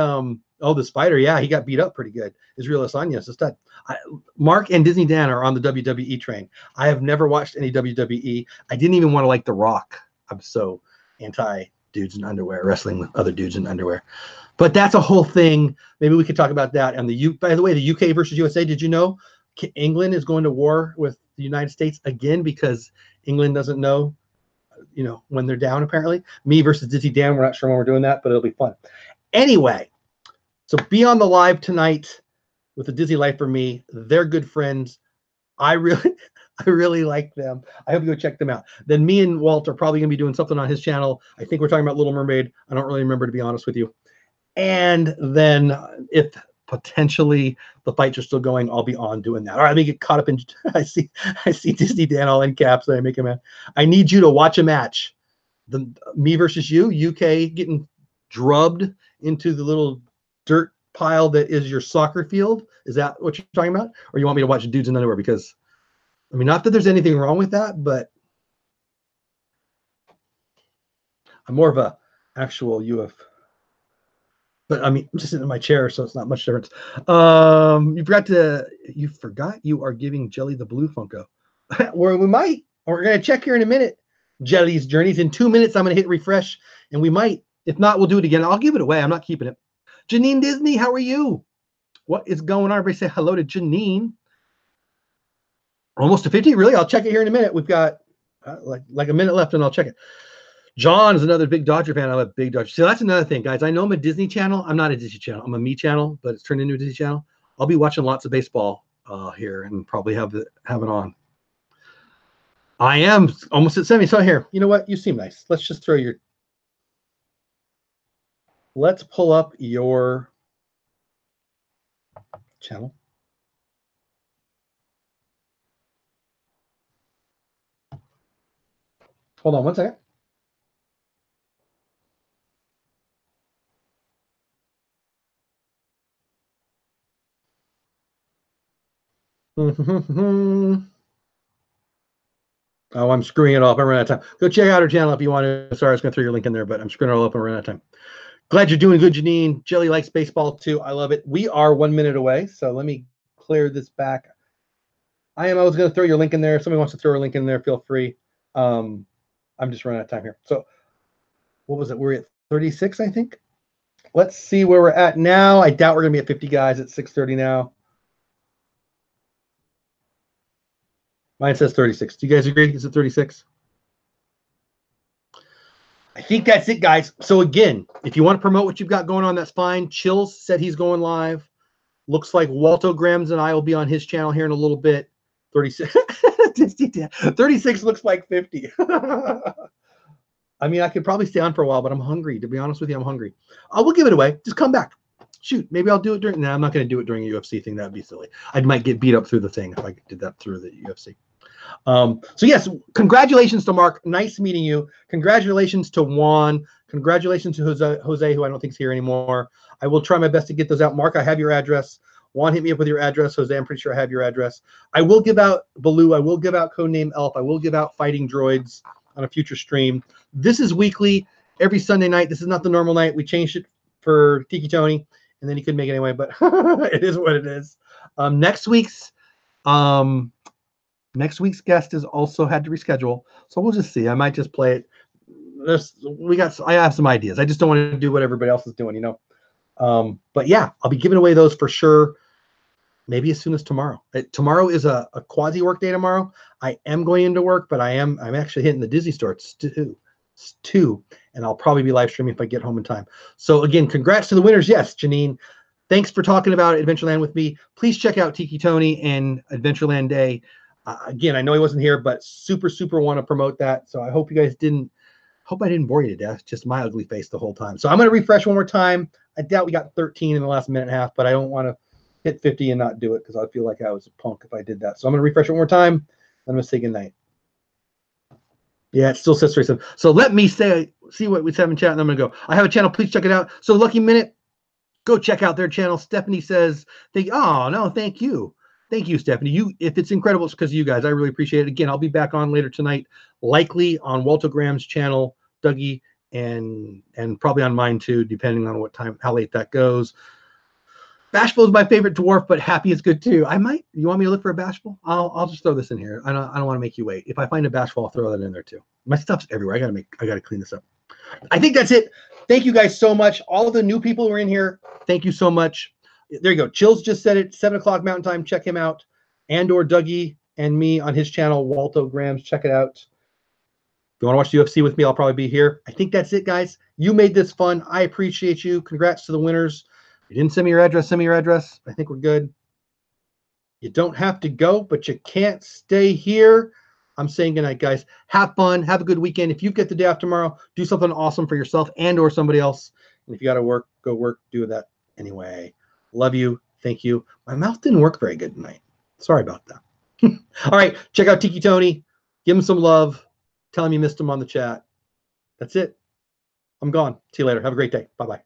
the spider, yeah, he got beat up pretty good. Israel Adesanya is a stud. Mark and Disney Dan are on the WWE train. I have never watched any WWE. I didn't even want to like The Rock. I'm so anti dudes in underwear, wrestling with other dudes in underwear. But that's a whole thing. Maybe we could talk about that. And by the way, the UK versus USA, did you know England is going to war with the United States again because England doesn't know, when they're down, apparently. Me versus Disney Dan, we're not sure when we're doing that, but it'll be fun. Anyway, so be on the live tonight with the Disney Life for Me. They're good friends. I really like them. I hope you go check them out. Then me and Walt are probably going to be doing something on his channel. I think we're talking about Little Mermaid. I don't really remember, to be honest with you. And then if potentially the fights are still going, I'll be on doing that. All right, let me get caught up in. I see Disney Dan all in caps. That I make him mad. I need you to watch a match. Me versus you, UK getting drubbed into the little dirt pile that is your soccer field. Is that what you're talking about? Or you want me to watch dudes in underwear? Because, I mean, not that there's anything wrong with that, but I'm more of a actual UF. But I mean, I'm just sitting in my chair, so it's not much difference. You forgot you are giving Jelly the blue Funko. We're going to check here in a minute. Jelly's Journeys. In 2 minutes, I'm going to hit refresh, and we might. If not, we'll do it again. I'll give it away. I'm not keeping it. Janine Disney, how are you? What is going on? Everybody say hello to Janine. Almost to 50, really? I'll check it here in a minute. We've got like a minute left, and I'll check it. John is another big Dodger fan. I love big Dodger. So that's another thing, guys. I know I'm a Disney channel. I'm not a Disney channel. I'm a me channel, but it's turned into a Disney channel. I'll be watching lots of baseball here and probably have it on. I am almost at 70. So here, you know what? You seem nice. Let's just let's pull up your channel. Hold on one second. Oh, I'm screwing it off. I'm running out of time. Go check out her channel if you want to. Sorry, I was going to throw your link in there, but I'm screwing it all up and running out of time. Glad you're doing good, Janine. Jelly likes baseball too. I love it. We are 1 minute away, so let me clear this back. I was going to throw your link in there. If somebody wants to throw a link in there, feel free. I'm just running out of time here. So what was it? We're at 36, I think. Let's see where we're at now. I doubt we're going to be at 50 guys at 6:30 now. Mine says 36. Do you guys agree? Is it 36? I think that's it, guys. So again, if you want to promote what you've got going on, that's fine. Chills said he's going live. Looks like Walto Grams and I will be on his channel here in a little bit. 36. 36 looks like 50. I mean, I could probably stay on for a while, but I'm hungry. To be honest with you, I'm hungry. I will give it away. Just come back. Shoot, maybe I'll do it during. No, I'm not going to do it during a UFC thing. That would be silly. I might get beat up through the thing if I did that through the UFC. So yes, congratulations to Mark. Nice meeting you. Congratulations to Juan. Congratulations to Jose, who I don't think is here anymore. I will try my best to get those out. Mark, I have your address. Juan, hit me up with your address. Jose, I'm pretty sure I have your address. I will give out Baloo. I will give out Codename Elf. I will give out Fighting Droids on a future stream. This is weekly, every Sunday night. This is not the normal night. We changed it for TikiTony, and then he couldn't make it anyway, but it is what it is. Next week's guest is also had to reschedule, so we'll just see. I might just play it. I have some ideas. I just don't want to do what everybody else is doing, you know. But yeah, I'll be giving away those for sure. Maybe as soon as tomorrow. Tomorrow is a quasi work day tomorrow. I am going into work, but I'm actually hitting the Disney store. It's 2, and I'll probably be live streaming if I get home in time. So again, congrats to the winners. Yes, Janine, thanks for talking about Adventureland with me. Please check out TikiTony and Adventureland Day. Again, I know he wasn't here, but super want to promote that. So I hope you guys hope I didn't bore you to death. Just my ugly face the whole time. So I'm going to refresh one more time. I doubt we got 13 in the last minute and a half, but I don't want to hit 50 and not do it because I feel like I was a punk if I did that. So I'm going to refresh it one more time. I'm going to say goodnight. Yeah, it still says 37. So let me see what we have in chat, and I'm going to go. I have a channel. Please check it out. So Lucky Minute, go check out their channel. Stephanie says, oh, no, thank you. Thank you, Stephanie. If it's incredible, it's because of you guys. I really appreciate it. Again, I'll be back on later tonight, likely on Walter Graham's channel, Dougie, and probably on mine too, depending on how late that goes. Bashful is my favorite dwarf, but Happy is good too. You want me to look for a Bashful? I'll just throw this in here. I don't want to make you wait. If I find a Bashful, I'll throw that in there too. My stuff's everywhere. I gotta clean this up. I think that's it. Thank you guys so much. All of the new people who are in here, thank you so much. There you go. Chills just said it. 7 o'clock Mountain Time. Check him out. And/or Dougie and me on his channel, Walto Grams. Check it out. If you want to watch the UFC with me, I'll probably be here. I think that's it, guys. You made this fun. I appreciate you. Congrats to the winners. If you didn't send me your address, send me your address. I think we're good. You don't have to go, but you can't stay here. I'm saying goodnight, guys. Have fun. Have a good weekend. If you get the day off tomorrow, do something awesome for yourself and/or somebody else. And if you got to work, go work. Do that anyway. Love you. Thank you. My mouth didn't work very good tonight. Sorry about that. All right. Check out TikiTony. Give him some love. Tell him you missed him on the chat. That's it. I'm gone. See you later. Have a great day. Bye-bye.